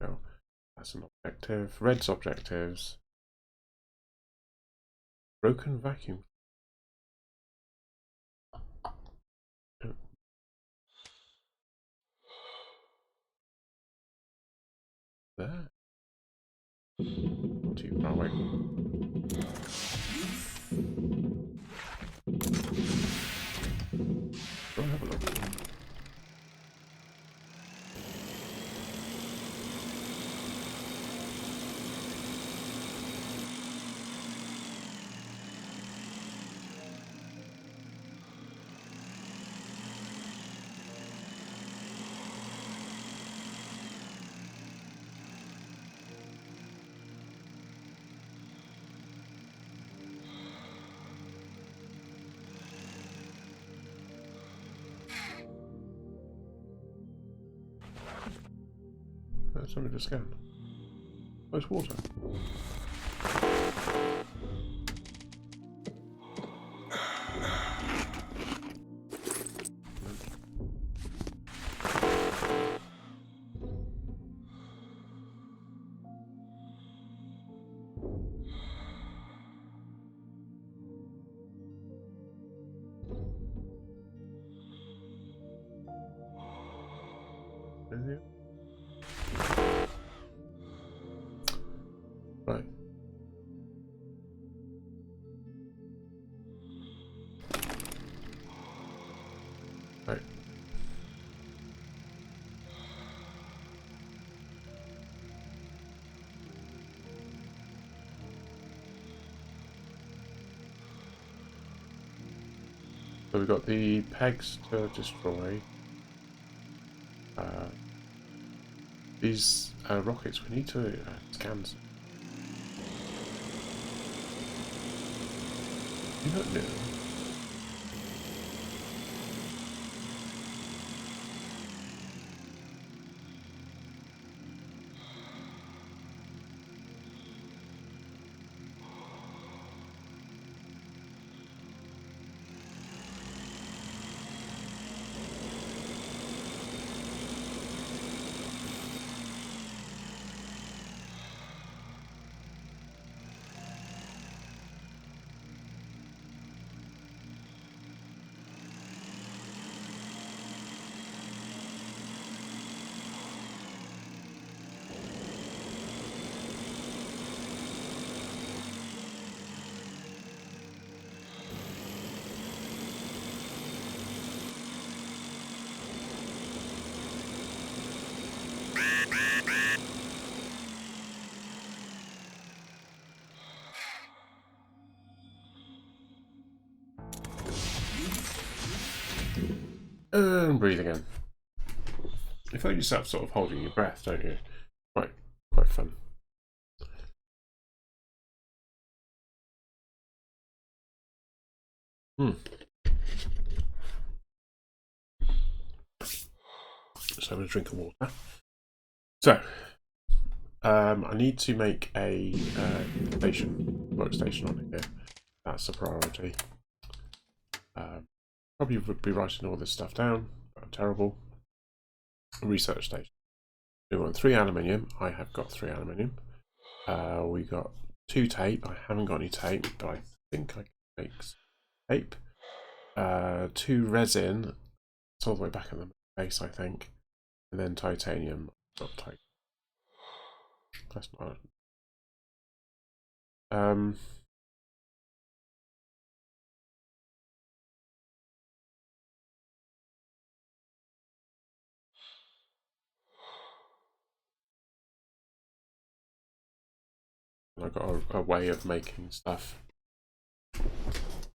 No, that's an objective. Red's objectives. Broken vacuum. There. Not too far away. Go have a look. Something to scan. Oh, it's water. Is it? Right. Right. So we've got the pegs to destroy. These rockets, we need to scan some. You don't know. And breathe again. You find yourself sort of holding your breath, don't you? Quite fun. So I'm going to drink of water. So, I need to make a workstation on here. That's a priority. Probably would be writing all this stuff down. I'm terrible. Research station. We want 3 aluminium. I have got 3 aluminium. We got 2 tape. I haven't got any tape, but I think I can make tape. 2 resin. It's all the way back in the base, I think. And then titanium. Not titanium. That's not. I got a way of making stuff.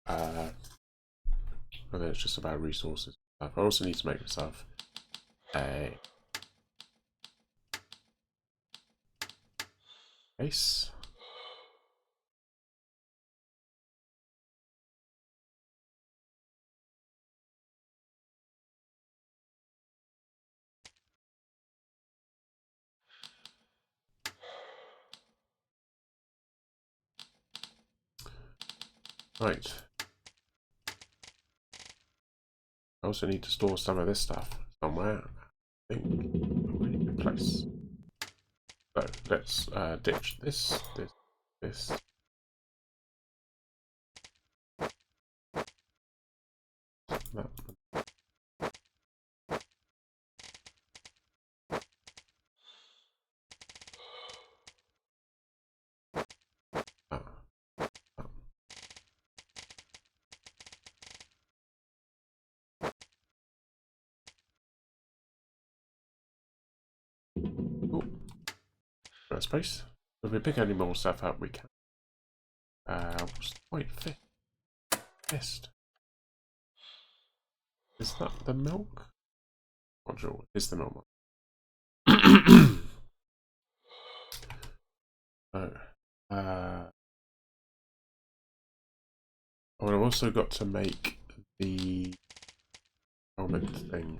and then it's just about resources. I also need to make myself a base. Right. I also need to store some of this stuff somewhere. I think a really good place. So let's ditch this. That. That. Cool. Space. If we pick any more stuff up, we can. Wait, fist. Is that the milk? Not sure. Is the milk? Oh. Oh, I've also got to make the helmet thing.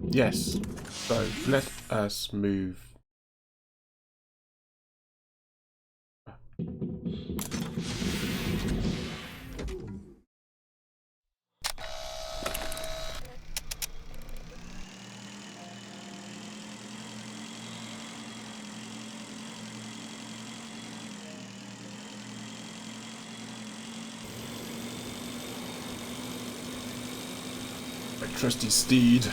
Yes. So let us move. My trusty steed.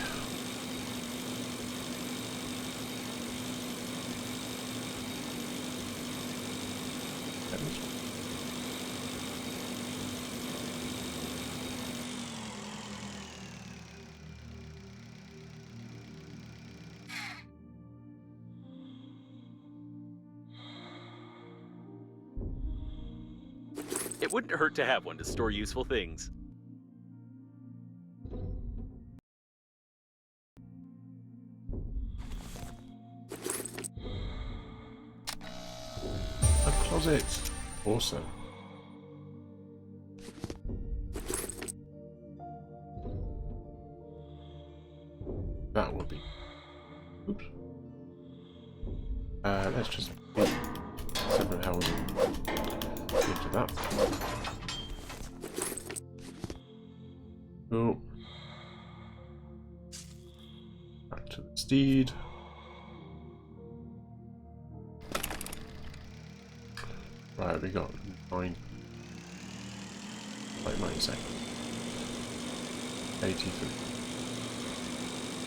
It wouldn't hurt to have one to store useful things. A closet. Awesome. That would be. Oops. Let's just somehow get to that. Cool. Back to the steed. Right, we got 9 seconds. 83.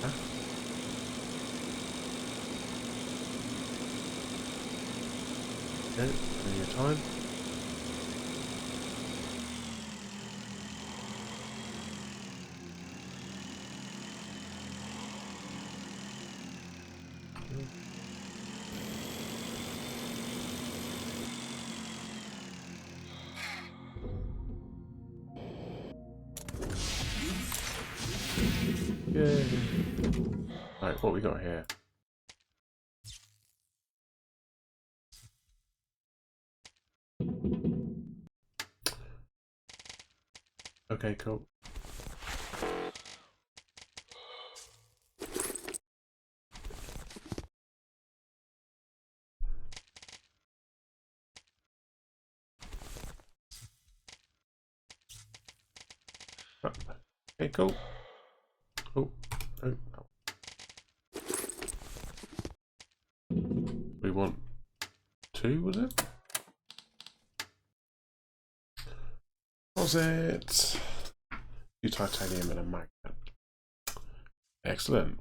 Huh? Okay, plenty of time. Yay. Right, what we got here? Okay, cool. Okay, cool. Oh, oh. We want 2, was it? Was it? 2 titanium and a magnet. Excellent.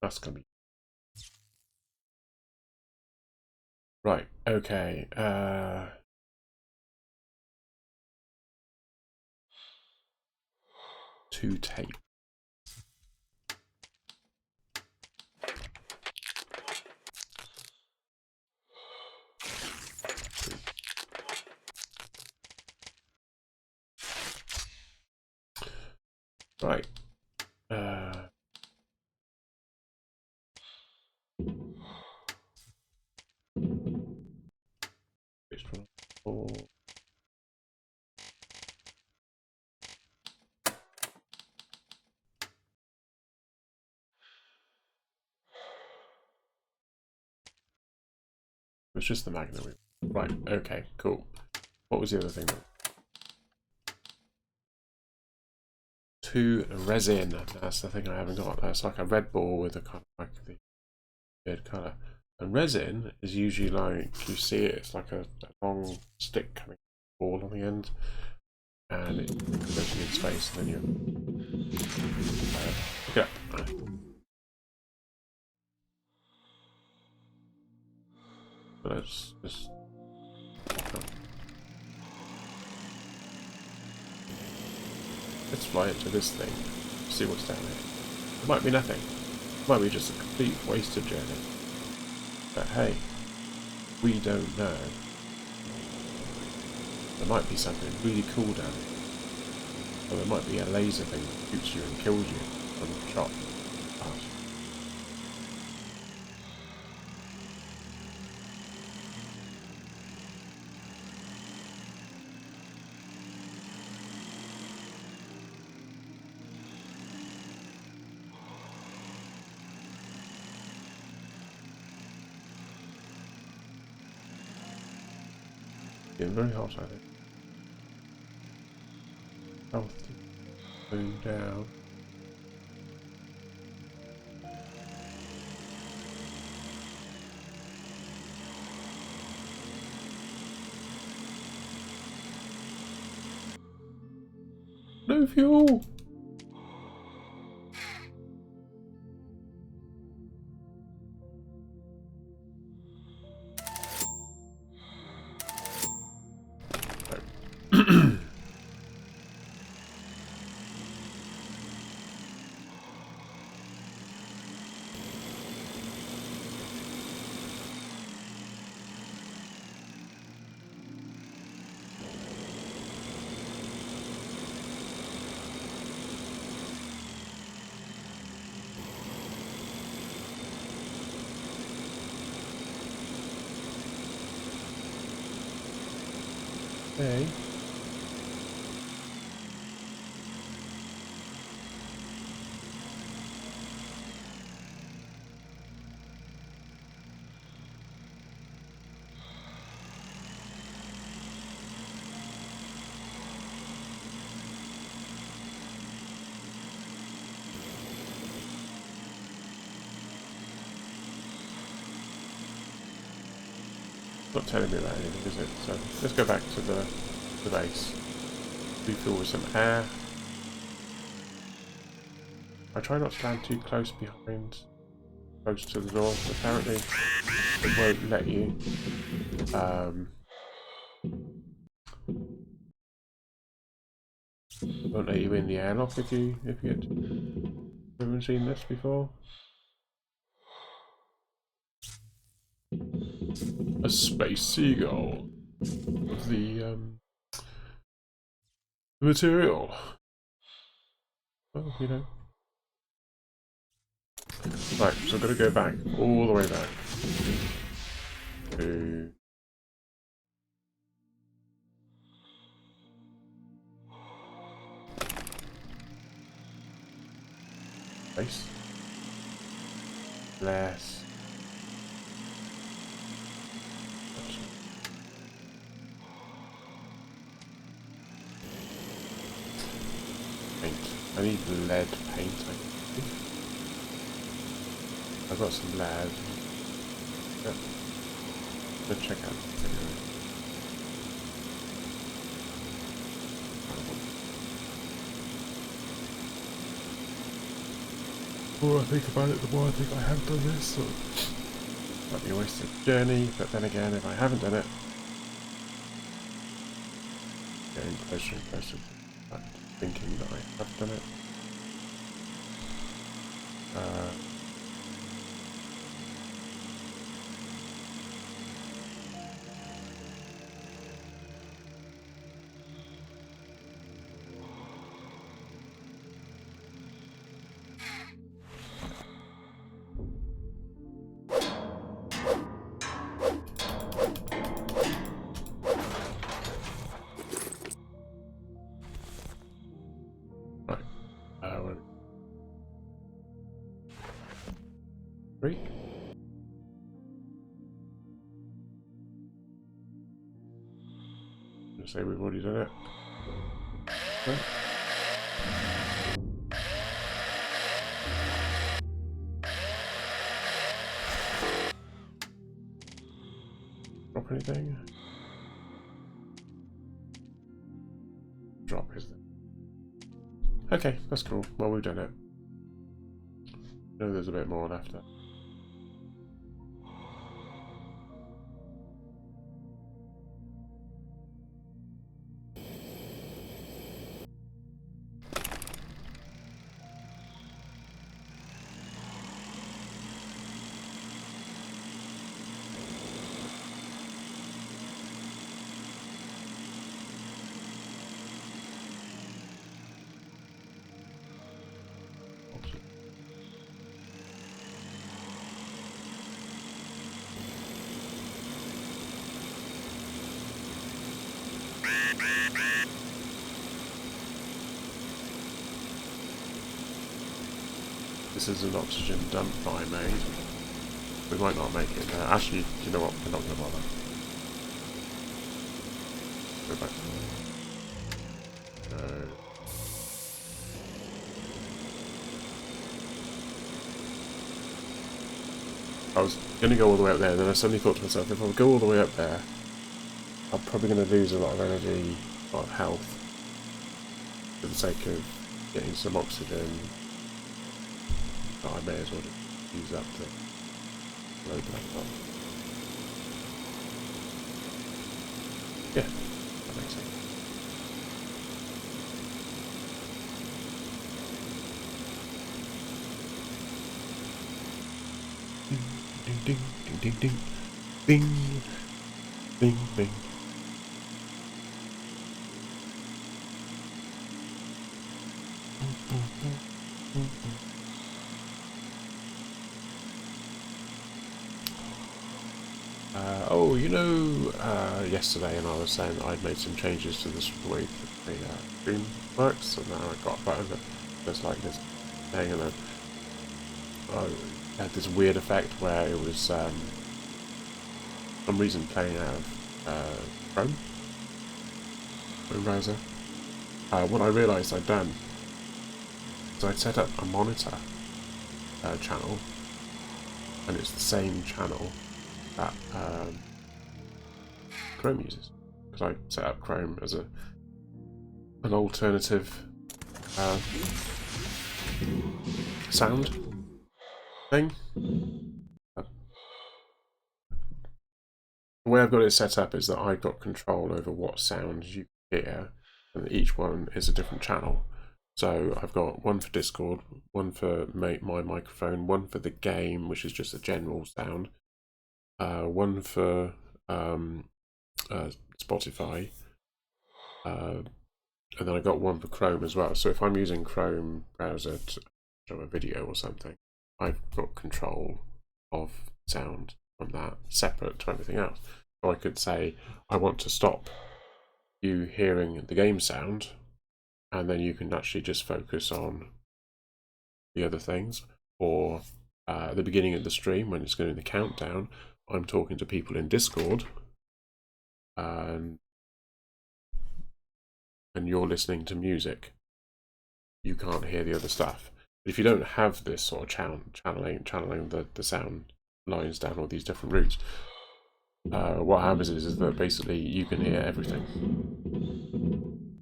That's gonna be right. Okay. 2 tape. Right. It's just the magnet. Right, okay, cool. What was the other thing? To resin. That's the thing I haven't got. It's like a red ball with a kind of like the weird colour. And resin is usually like, you see it, it's like a long stick coming ball on the end. And it goes in its face, and then you pick it up. But let's just let's fly into this thing, see what's down here. It might be nothing. It might be just a complete wasted journey. But hey, we don't know. There might be something really cool down here. Or there might be a laser thing that shoots you and kills you from a shot. Getting very hot, I think. Health going down. No fuel! Okay. Not telling me about anything, is it? So let's go back to the base. Refuel with some air. I try not to stand too close to the door. Apparently, it won't let you. Won't let you in the airlock if you haven't seen this before. A space seagull of the material. Well, you know. Right, so I'm going to go back, all the way back to base. Less. Paint. I need lead paint, I think. I've got some lead. Yep. Let's check out the video. The more I think about it, the more I think I have done this, so might be a wasted journey, but then again, if I haven't done it, getting closer and closer to thinking that I have done it. 3. Let's say we've already done it. Okay. Drop anything? Drop is there. Okay, that's cool. Well, we've done it. I know there's a bit more left there. This is an oxygen dump I made. We might not make it there. Actually, do you know what? We're not going to bother. Go back to the... I was going to go all the way up there, and then I suddenly thought to myself, if I go all the way up there, I'm probably going to lose a lot of energy, a lot of health, for the sake of getting some oxygen. But I may as well just use that to load that up. Yeah, that makes sense. Ding ding ding ding ding ding ding ding. Oh, you know, yesterday, and I was saying that I'd made some changes to this way that the stream works, so now I've got a button that does like this thing, and then I had this weird effect where it was, for some reason, playing out of Chrome browser. What I realised I'd done is I'd set up a monitor channel, and it's the same channel that Chrome uses, because I set up Chrome as an alternative sound thing. The way I've got it set up is that I've got control over what sounds you hear, and each one is a different channel. So I've got one for Discord, one for my microphone, one for the game, which is just a general sound, one for Spotify, and then I got one for Chrome as well. So if I'm using Chrome browser to show a video or something, I've got control of sound from that, separate to everything else. So I could say, I want to stop you hearing the game sound, and then you can actually just focus on the other things. Or at the beginning of the stream, when it's going the countdown, I'm talking to people in Discord, and you're listening to music. You can't hear the other stuff. But if you don't have this sort of channeling the sound lines down all these different routes, what happens is that basically you can hear everything.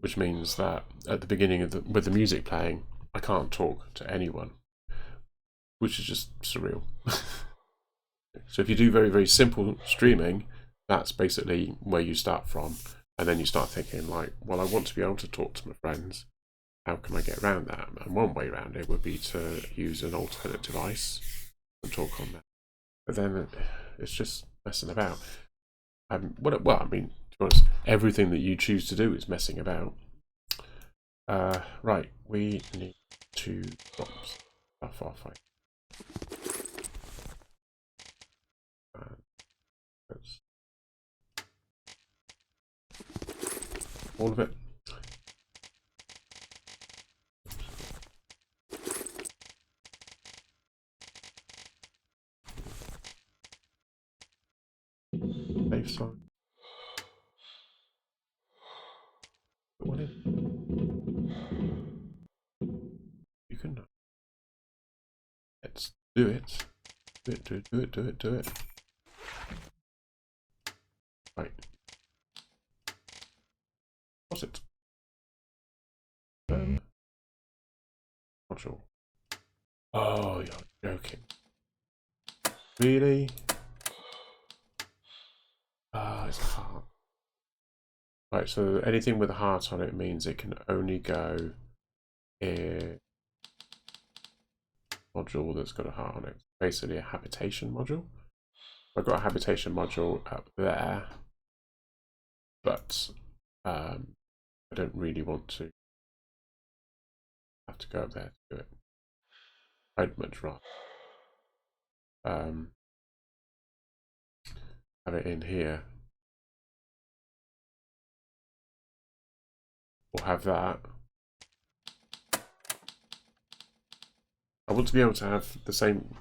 Which means that at the beginning of with the music playing, I can't talk to anyone, which is just surreal. So if you do very, very simple streaming, that's basically where you start from, and then you start thinking like, well, I want to be able to talk to my friends. How can I get around that? And one way around it would be to use an alternate device and talk on that. But then it's just messing about. Well, I mean, to be honest, everything that you choose to do is messing about. Right, we need to drop stuff off. All of it. safe side. Put one in. You can. Let's do it. Do it, do it, do it, do it, do it. Right. What's it? Module. Oh, you're joking. Really? Ah, it's a heart. Right, so anything with a heart on it means it can only go in a module that's got a heart on it. Basically a habitation module. I've got a habitation module up there, but I don't really want to have to go up there to do it. I'd much rather have it in here, or have that. I want to be able to have the same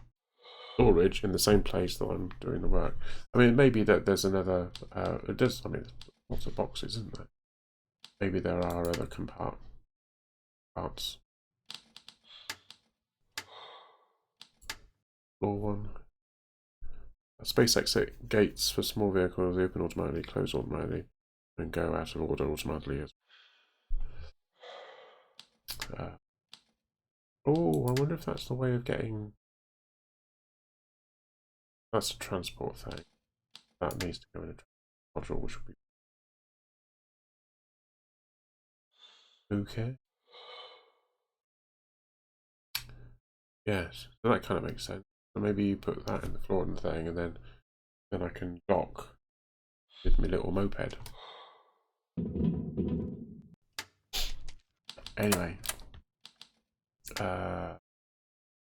storage in the same place that I'm doing the work. I mean, maybe that there's another. It does. I mean, lots of boxes, isn't there? Maybe there are other parts. Floor one. Space exit gates for small vehicles open automatically, close automatically, and go out of order automatically. Oh, I wonder if that's the way of getting. That's a transport thing. That needs to go in a module, which would be okay. Yes, so that kind of makes sense. So maybe you put that in the floor and thing, and then I can dock with my little moped. Anyway,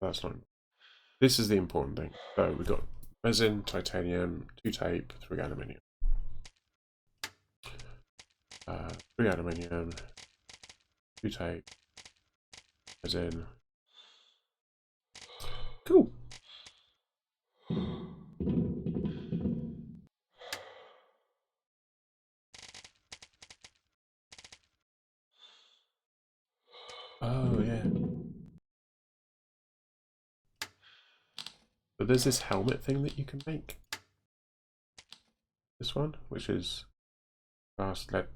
that's not. This is the important thing. So we've got resin, titanium, 2 tape, 3 aluminium. 3 aluminium, 2 tape, resin. Cool. Oh yeah. So there's this helmet thing that you can make. This one, which is fast lead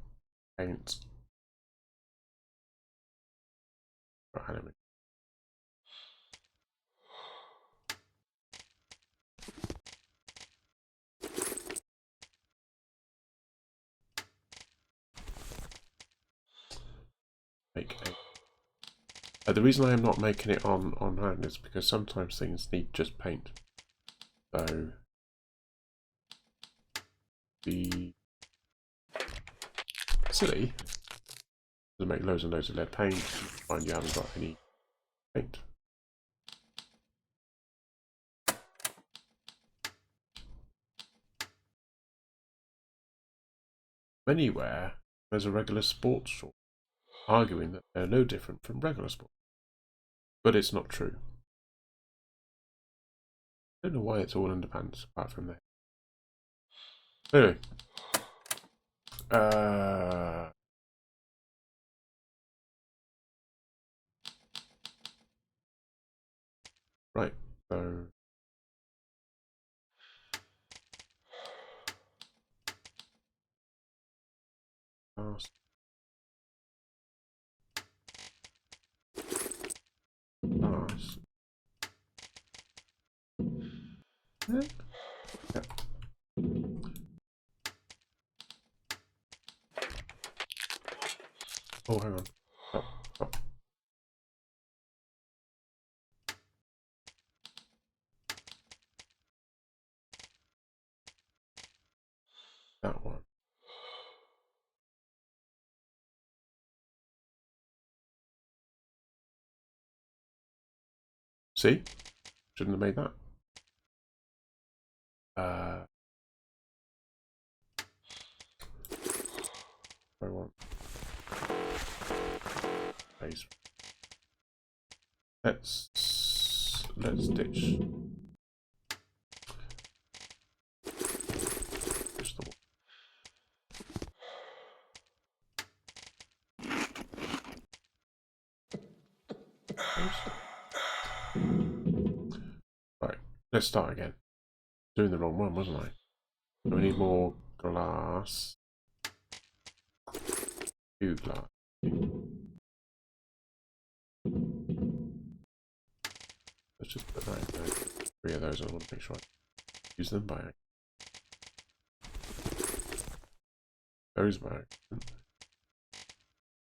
paint. Aluminium. Make a. The reason I am not making it on hand is because sometimes things need just paint. So be silly to make loads and loads of lead paint and find you haven't got any paint. Anywhere there's a regular sports shop arguing that they're no different from regular sports. But it's not true. I don't know why it's all underpants apart from that. Anyway. Right, so fast. Nice. Yeah. Oh, hang on. Oh. That one. See? Shouldn't have made that. I want base. Let's ditch the let's start again. Doing the wrong one, wasn't I? We need more glass. 2 glass. Let's just put that in there. 3 of those. I want to make sure I use them by accident. Those by accident.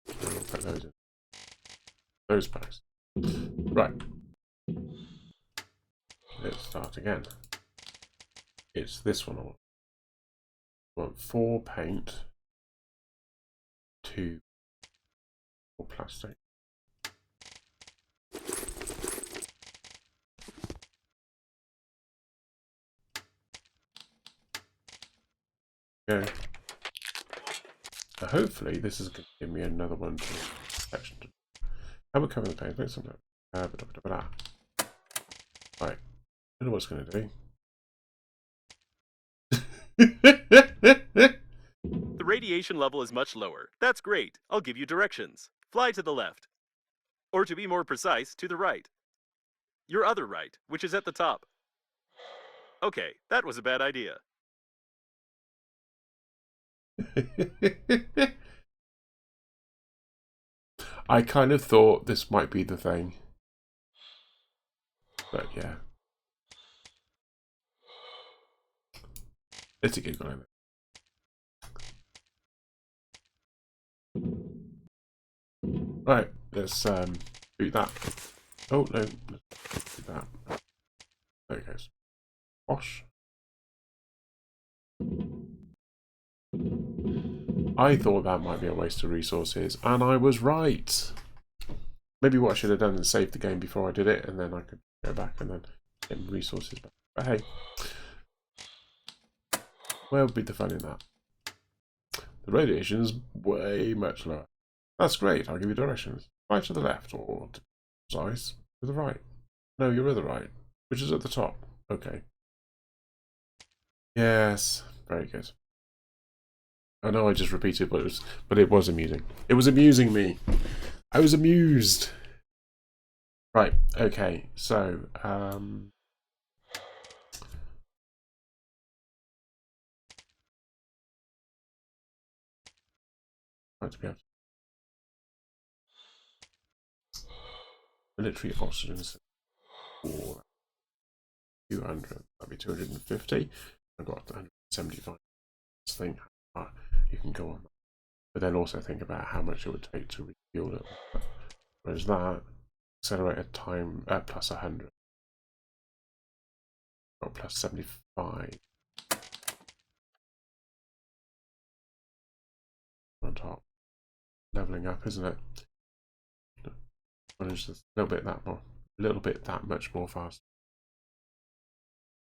And I'll put those in. Those bags. Right. Let's start again. It's this one. I want 4 paint, 2 for plastic. Okay. Now hopefully this is going to give me another one to section. How about covering the paint? Let's have a look. Right. I don't know what it's going to do. The radiation level is much lower. That's great. I'll give you directions. Fly to the left. Or to be more precise, to the right. Your other right, which is at the top. Okay, that was a bad idea. I kind of thought this might be the thing. But yeah. It's a giggle, isn't it? Right, let's boot that. Oh no, let's do that. There it goes. Wash. I thought that might be a waste of resources, and I was right. Maybe what I should have done is save the game before I did it, and then I could go back and then get resources back. But hey, where would be the fun in that? The radiation is way much lower. That's great. I'll give you directions. Right to the left, or to precise, to the right. No, you're at the right, which is at the top. Okay. Yes, very good. I know I just repeated, but it was amusing. It was amusing me. I was amused. Right. Okay. So, like to be able to military oxygen for 200. That'd be 250. I've got 175. Just think how you can go on that. But then also think about how much it would take to refuel it. Whereas that accelerated time at plus 100. Or plus 75. On top. Leveling up, isn't it? Just a little bit that much more fast.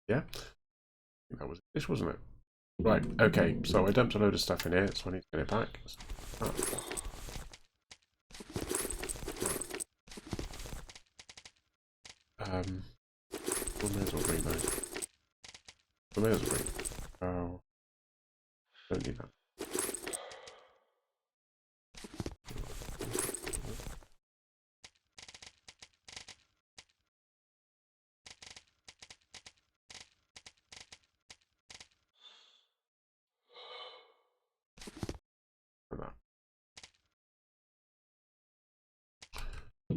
Yeah? I think that was it, wasn't it? Right, okay, so I dumped a load of stuff in here, so I need to get it back. We may as well bring those. We may as well bring. Oh, don't need that.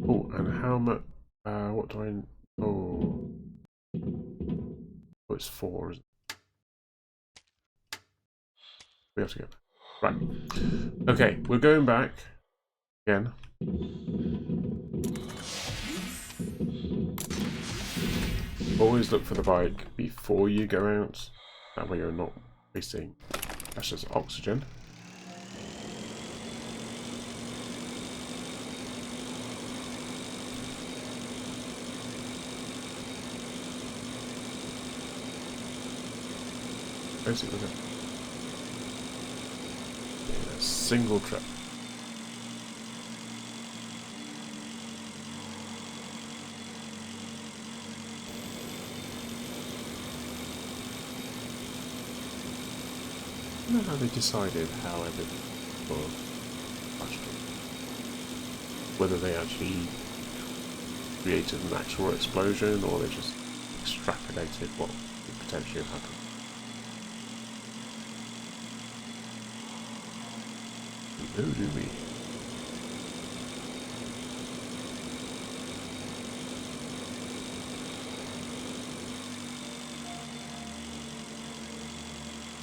Oh, and how much? What do I? Oh, it's 4, isn't it? We have to go back. Right. Okay, we're going back again. Always look for the bike before you go out. That way you're not wasting precious oxygen. Basically, in a single trip. I don't know how they decided how everything was flashed. Whether they actually created an actual explosion or they just extrapolated what could potentially have happened. Oh, do we?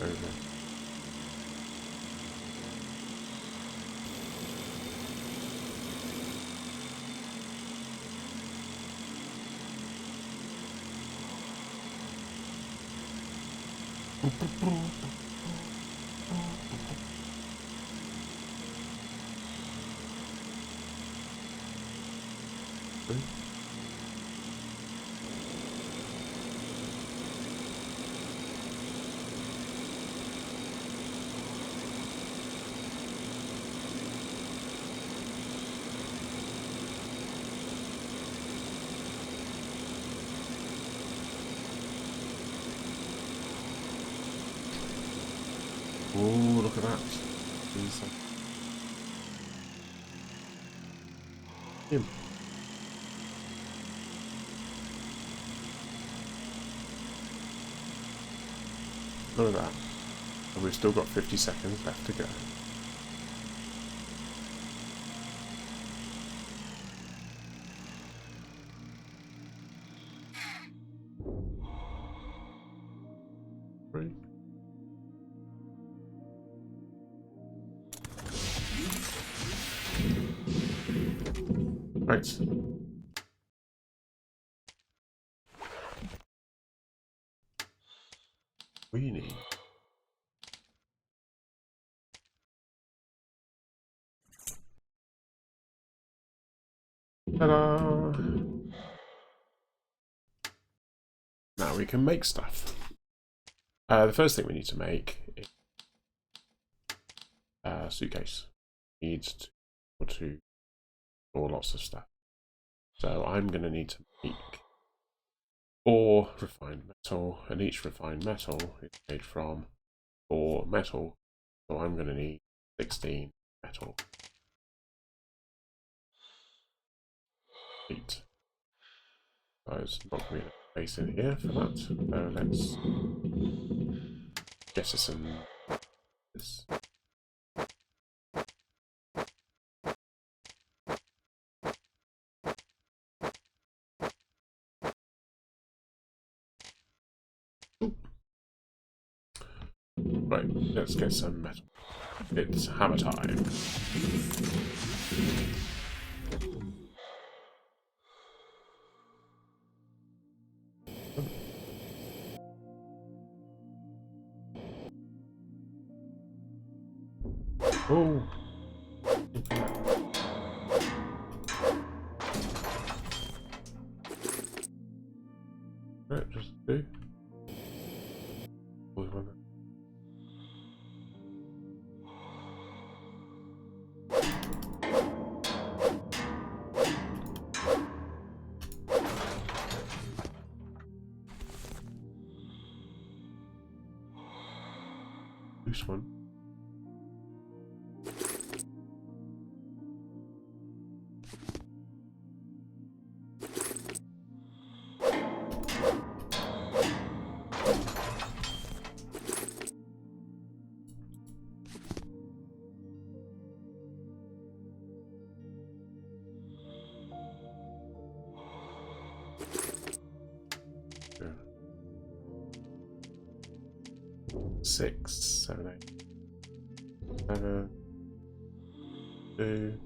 Over. Oh, look at that. Him. Look at that. And we've still got 50 seconds left to go. Three. Right. We need ta-da! Now we can make stuff. The first thing we need to make is a suitcase. Needs to store lots of stuff. So I'm going to need to make 4 refined metal, and each refined metal is made from 4 metal. So I'm going to need 16 metal. 8. There's not really enough space in here for that. So let's jettison this. Right, let's get some metal. It's hammer time. Oh! Right, just do. Loose one. Six, 7, 8, 7, 2.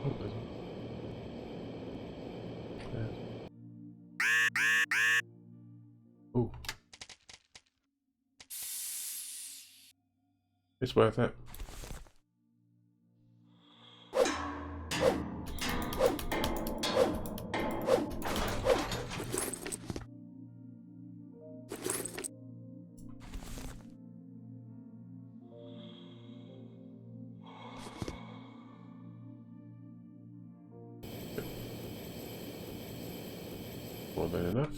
Oh, there's one. Oh, it's worth it. More than enough.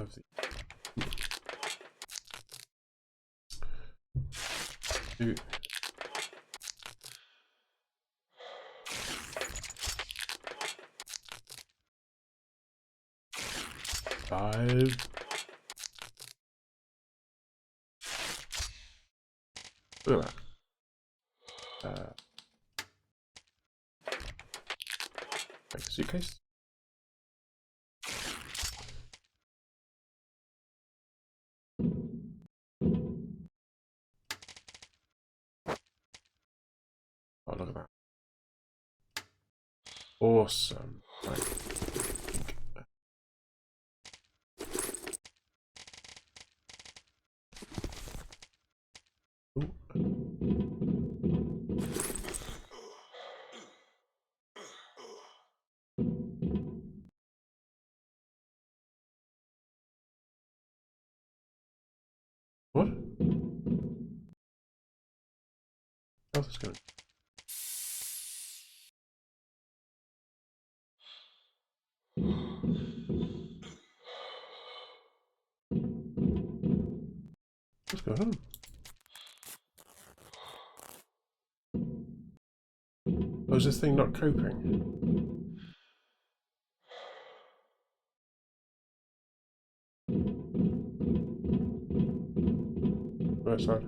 of the two. Five. Look at that. Make a suitcase. Oh, look at that. Awesome. Right. Ooh. What? How's this going? What's going on? Oh, is this thing not coping? Right side.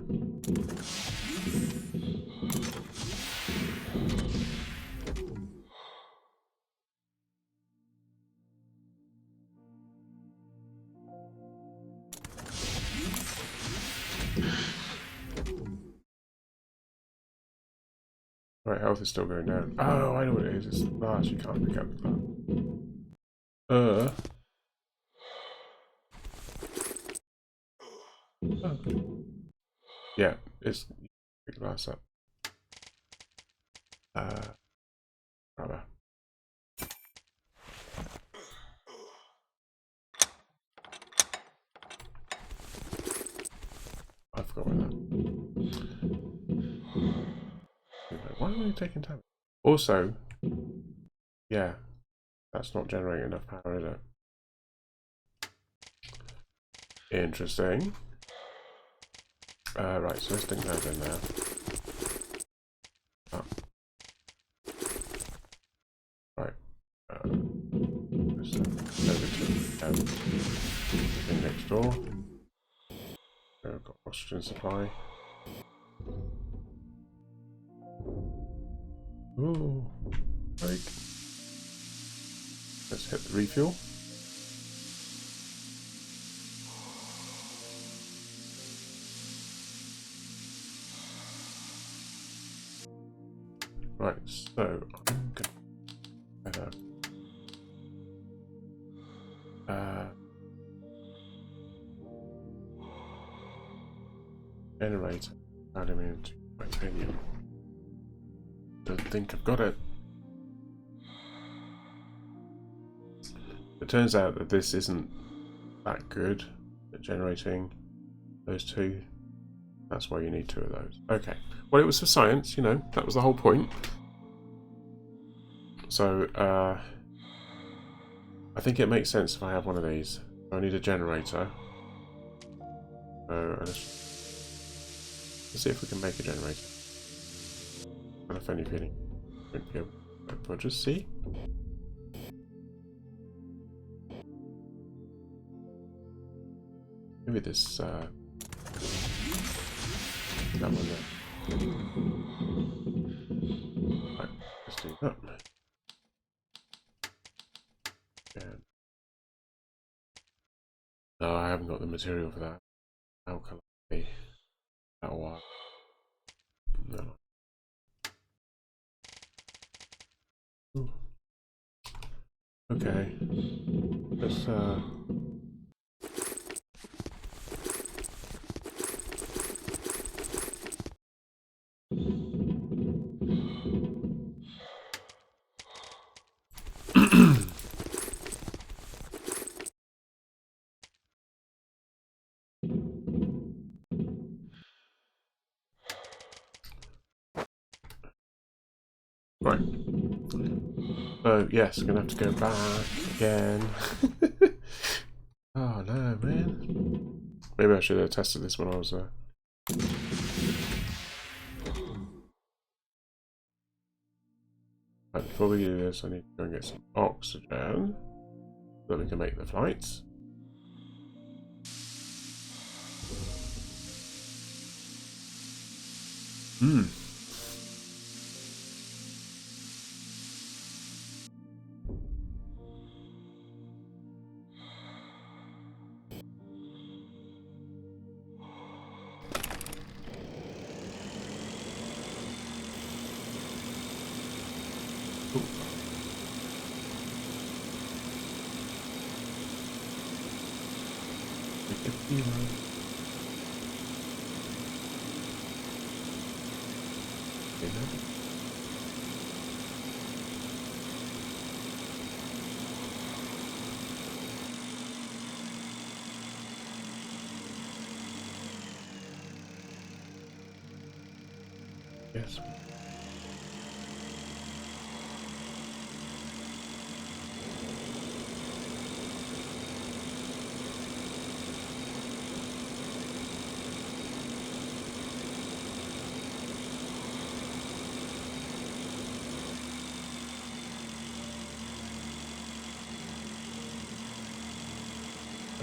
Right, health is still going down. Oh, I know what it is. It's the glass. You can't pick up the glass. Oh. Yeah, it's pick the glass up. Rather. I forgot about that. Why am I taking time? Also, yeah, that's not generating enough power, is it? Interesting. Right, so let's stick that in there. Oh. Right. Let's over to the thing next door. We've got oxygen supply. Ooh, break. Let's hit the refuel. Right, so I'm gonna generate aluminium to titanium. Don't think I've got it. It turns out that this isn't that good at generating those two. That's why you need two of those. Okay. Well, it was for science, you know, that was the whole point. So, I think it makes sense if I have one of these. I need a generator. So, let's see if we can make a generator. Got a funny feeling. Won't be able to, we'll just see. Maybe this, that one there. Right, let's do that. And no, I haven't got the material for that. How can I be that wide? No. Ooh. Okay. Let's right. So yes, I'm gonna have to go back again. Oh no, man. Maybe I should have tested this when I was there. Right, before we do this, I need to go and get some oxygen so that we can make the flights. Hmm. Yes.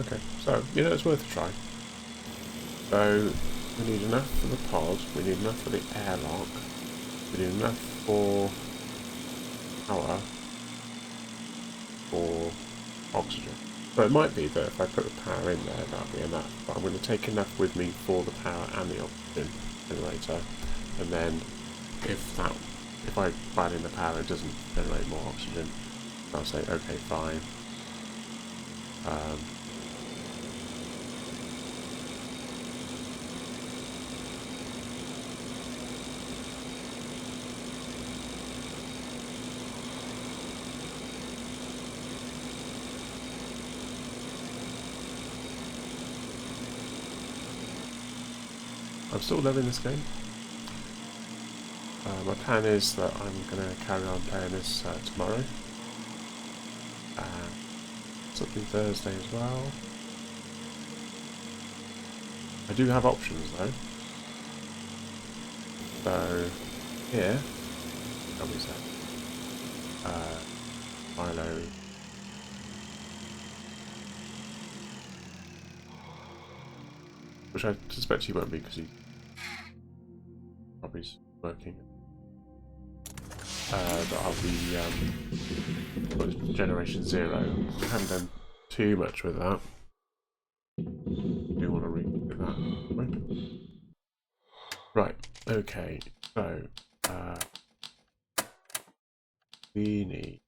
Okay, so, you know, it's worth a try. So, we need enough for the pod, we need enough for the airlock, we need enough for power, for oxygen. So it might be that if I put the power in there, that'll be enough, but I'm going to take enough with me for the power and the oxygen generator, and then if I add in the power it doesn't generate more oxygen, I'll say, okay, fine. I'm still loving this game. My plan is that I'm going to carry on playing this tomorrow. Something Thursday as well. I do have options though. So here, how is that? Milo. Which I suspect he won't be because he probably is working. That'll be Generation 0. We haven't done too much with that. Do want to read that. Right, okay, so we need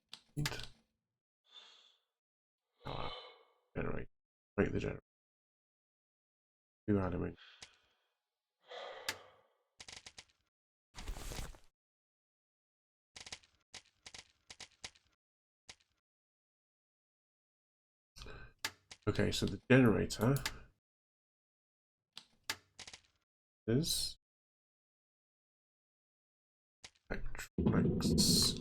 generate. Make the generator. 2 aluminium. Okay, so the generator is electronics.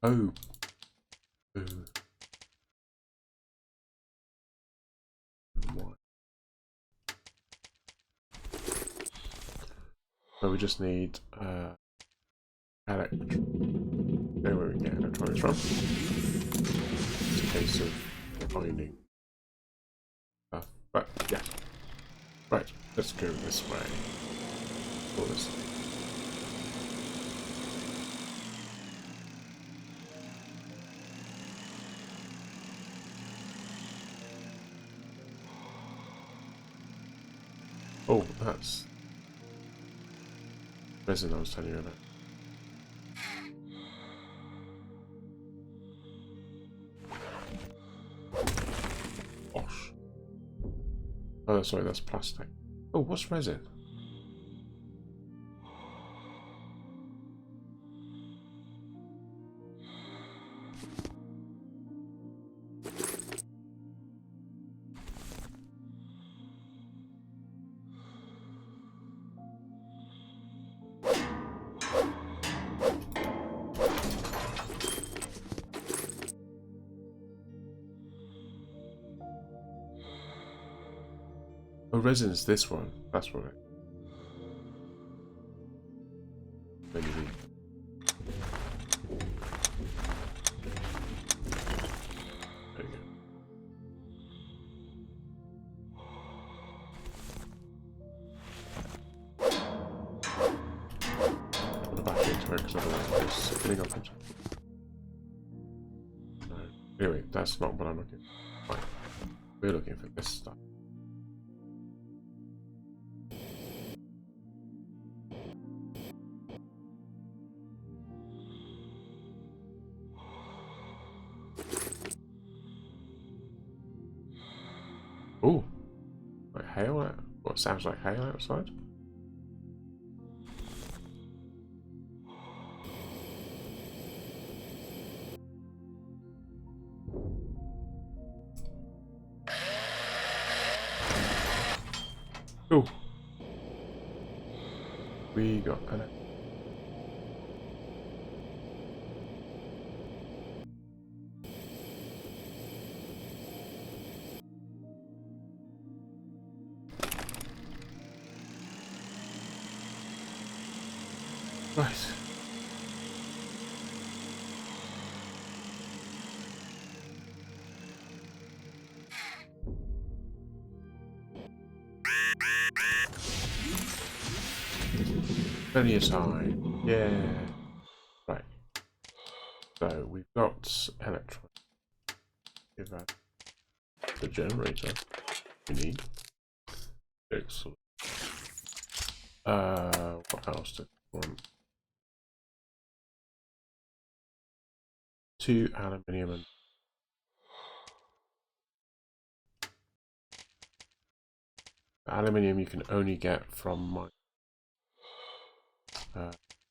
Oh. Ooh. So we just need where we get electronics from. It's a case of finding stuff. But yeah. Right, let's go this way. All this. Oh, that's resin I was telling you about. Gosh. Oh, sorry, that's plastic. Oh, what's resin? Oh, resin's this one. That's what it. Maybe. There you go. Put the battery into it because otherwise it's filling up. No. Anyway, that's not what I'm looking for. Right. We're looking for this stuff. Ooh, like hail? What sounds like hail outside? Ooh, we got an. Right. Plenty of time. Yeah. Right. So we've got electron. Give that the generator we need. Excellent. What else did we want? 2 aluminium and aluminium you can only get from my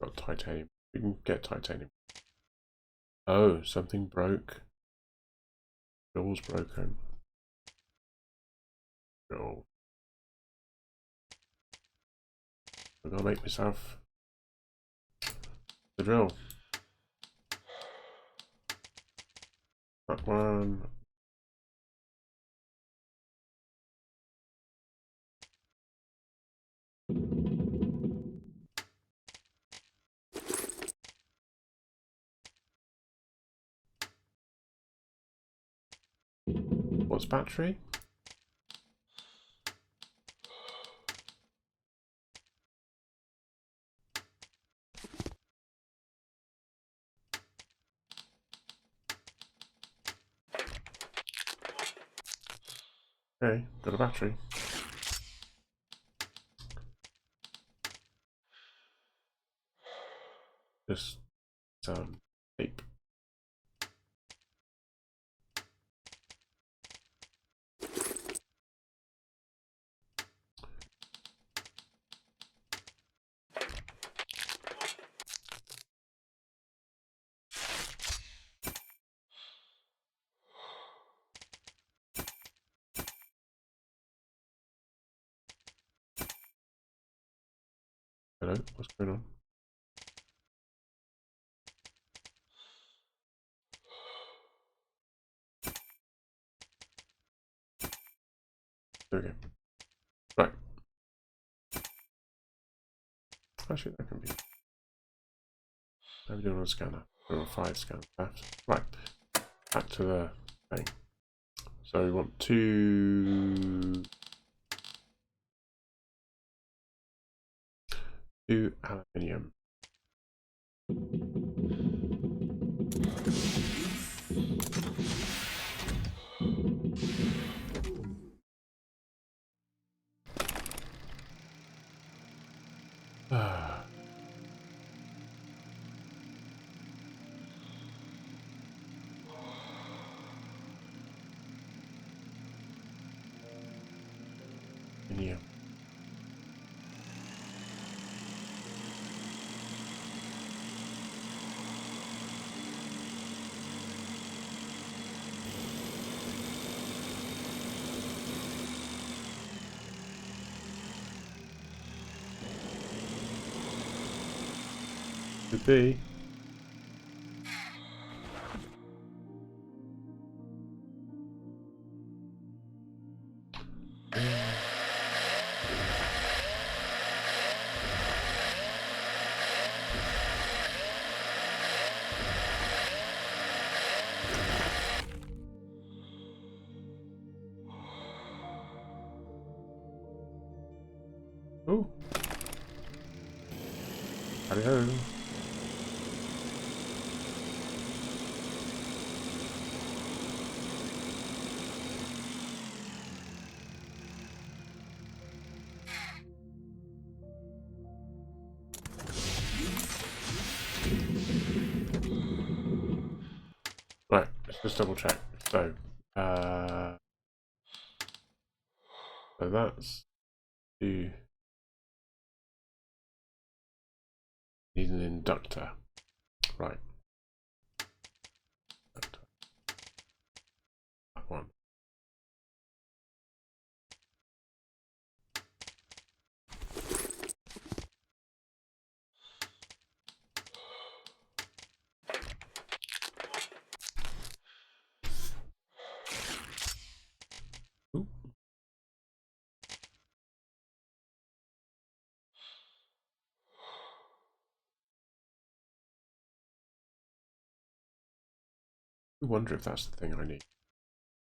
got titanium. We can get titanium. Oh, something broke. Drill's broken. Drill. I'm gonna make myself the drill. That one. What's battery? Okay, got a battery. Just tape. Hello, what's going on? There we go. Right. Actually, that can be. I'm doing on a scanner. There are 5 scanners left. Right. Back to the thing. So we want 2 aluminium. Aluminium. Could be. Howdy-ho. Right, let's just double check. So that's the need an inductor. Right. Inductor. That one. Ooh. I wonder if that's the thing I need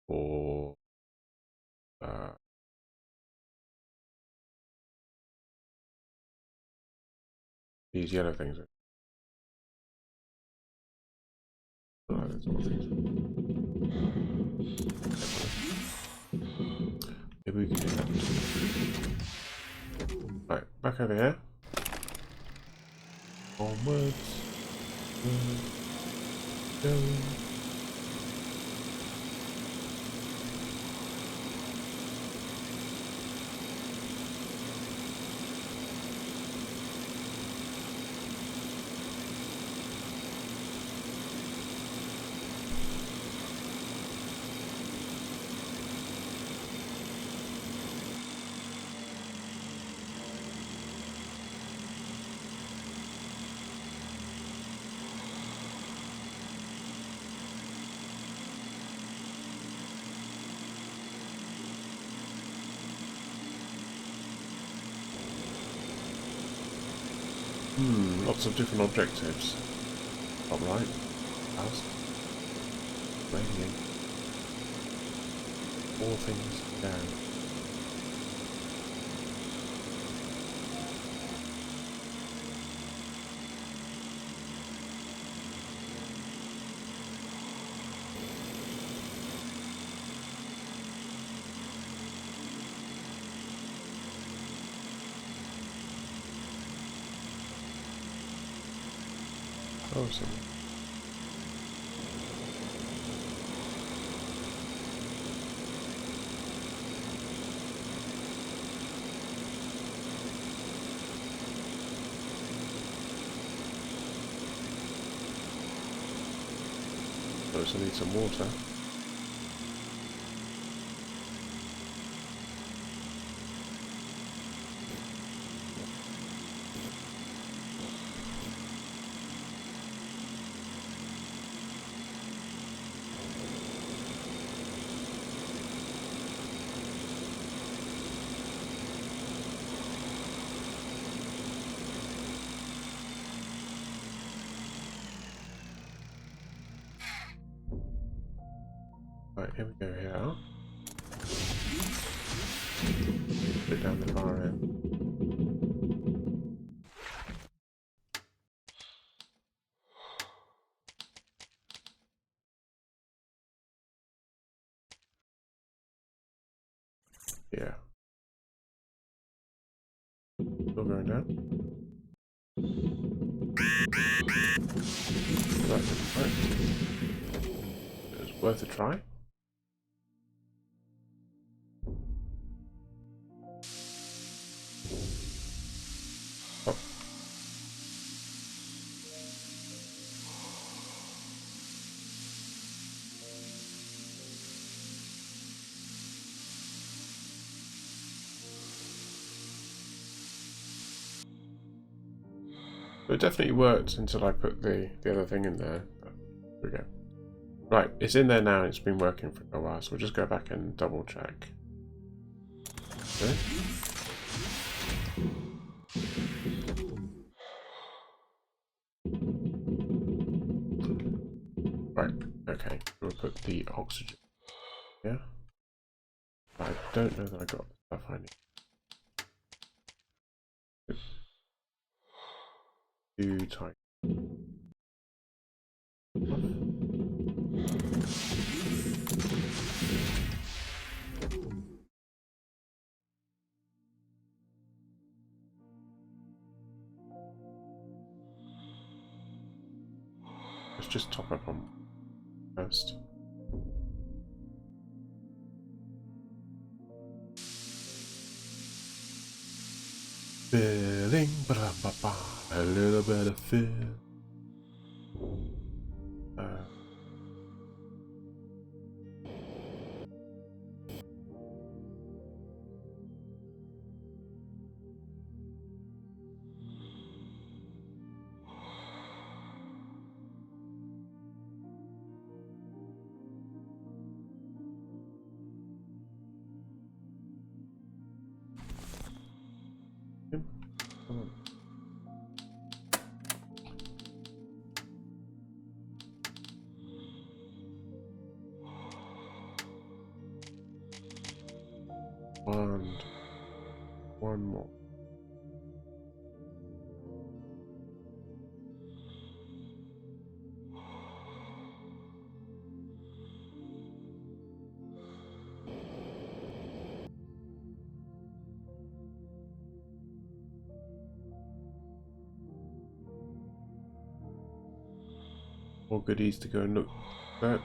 for these yellow things. Oh, there's more things. Maybe we can do that. Right, back over here. Onwards. Going. Lots of different objectives. Top right. House. Radiant. All things down. Awesome. Also need some water. Right, here we go here. Put it down the far end. Yeah. Still going down. That didn't work. It was worth a try. Oh. It definitely worked until I put the other thing in there. But here we go. Right, it's in there now and it's been working for a while, so we'll just go back and double check. Okay. Right, okay, we'll put the oxygen here. I don't know that I got the stuff I need. too tight. Let's just top up on first. Feeling a little bit of fear. Come on. And one more. More goodies to go and look search.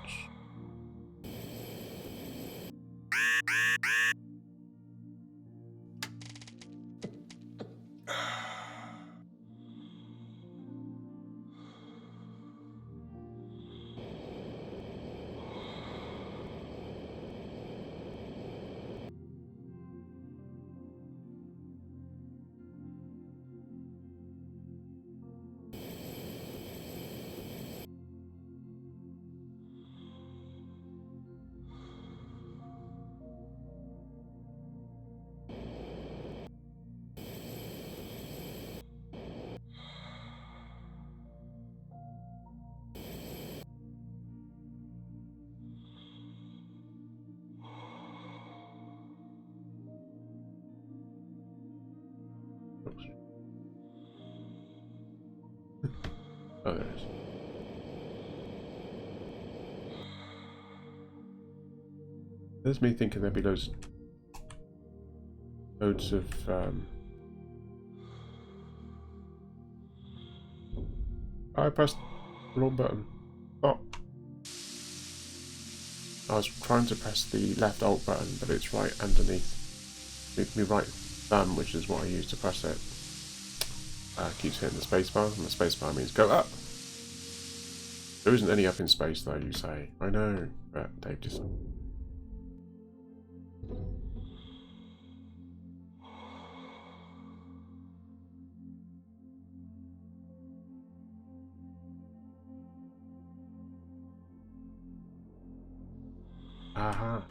Oh, there it is. There's me thinking there'd be loads of I pressed the wrong button. Oh, I was trying to press the left alt button, but it's right underneath my right thumb, which is what I use to press it. Keeps hitting the spacebar, and the spacebar means go up. There isn't any up in space, though, you say. I know, but Dave just... Aha.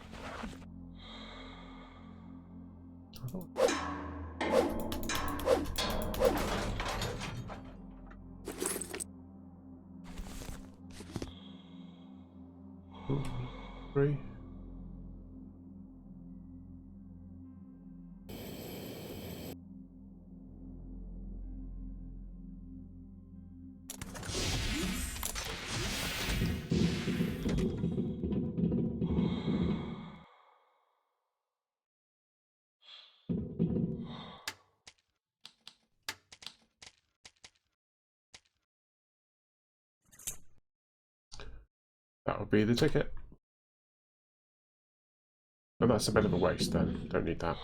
2, 3. That would be the ticket. And that's a bit of a waste then. Don't need that.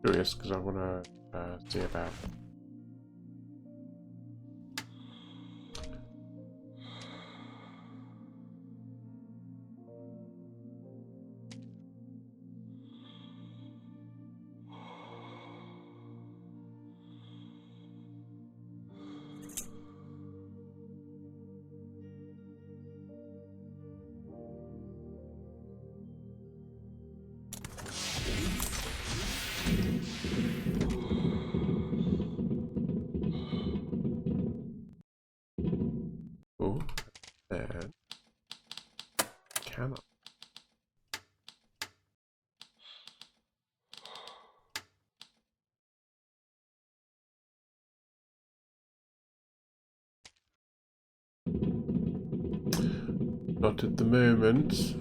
Curious because I want to see about Oh, then can I? Not at the moment.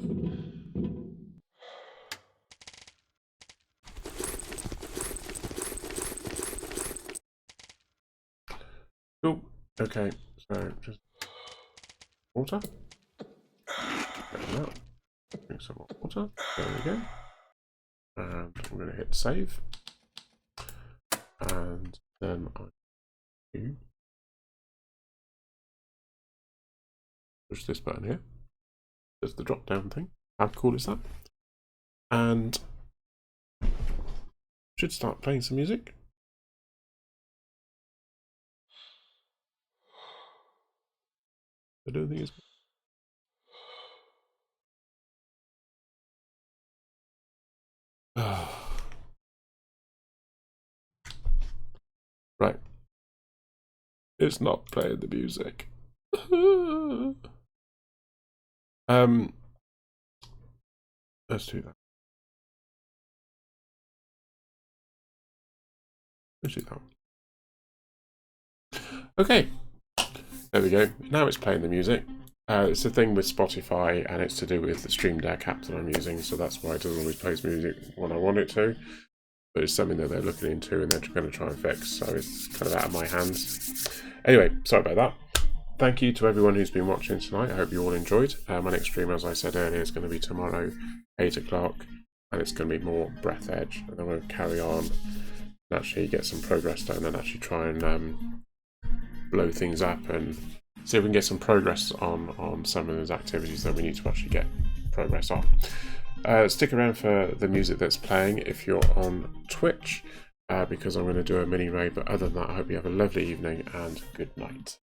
Oh, okay. So just water. Drink some more water. There we go. And I'm going to hit save. And then I do push this button here. There's the drop down thing. How cool is that? And should start playing some music. I don't think it's right. It's not playing the music. Let's do that. Let's do that. Okay. There we go. Now it's playing the music. It's a thing with Spotify, and it's to do with the Stream Deck app that I'm using, so that's why it doesn't always play music when I want it to. But it's something that they're looking into and they're going to try and fix, so it's kind of out of my hands. Anyway, sorry about that. Thank you to everyone who's been watching tonight. I hope you all enjoyed. My next stream, as I said earlier, is going to be tomorrow, 8 o'clock, and it's going to be more Breathedge, and then we'll carry on and actually get some progress done and actually try and blow things up and see if we can get some progress on some of those activities that we need to actually get progress on. Stick around for the music that's playing if you're on Twitch, because I'm going to do a mini raid, but other than that, I hope you have a lovely evening and good night.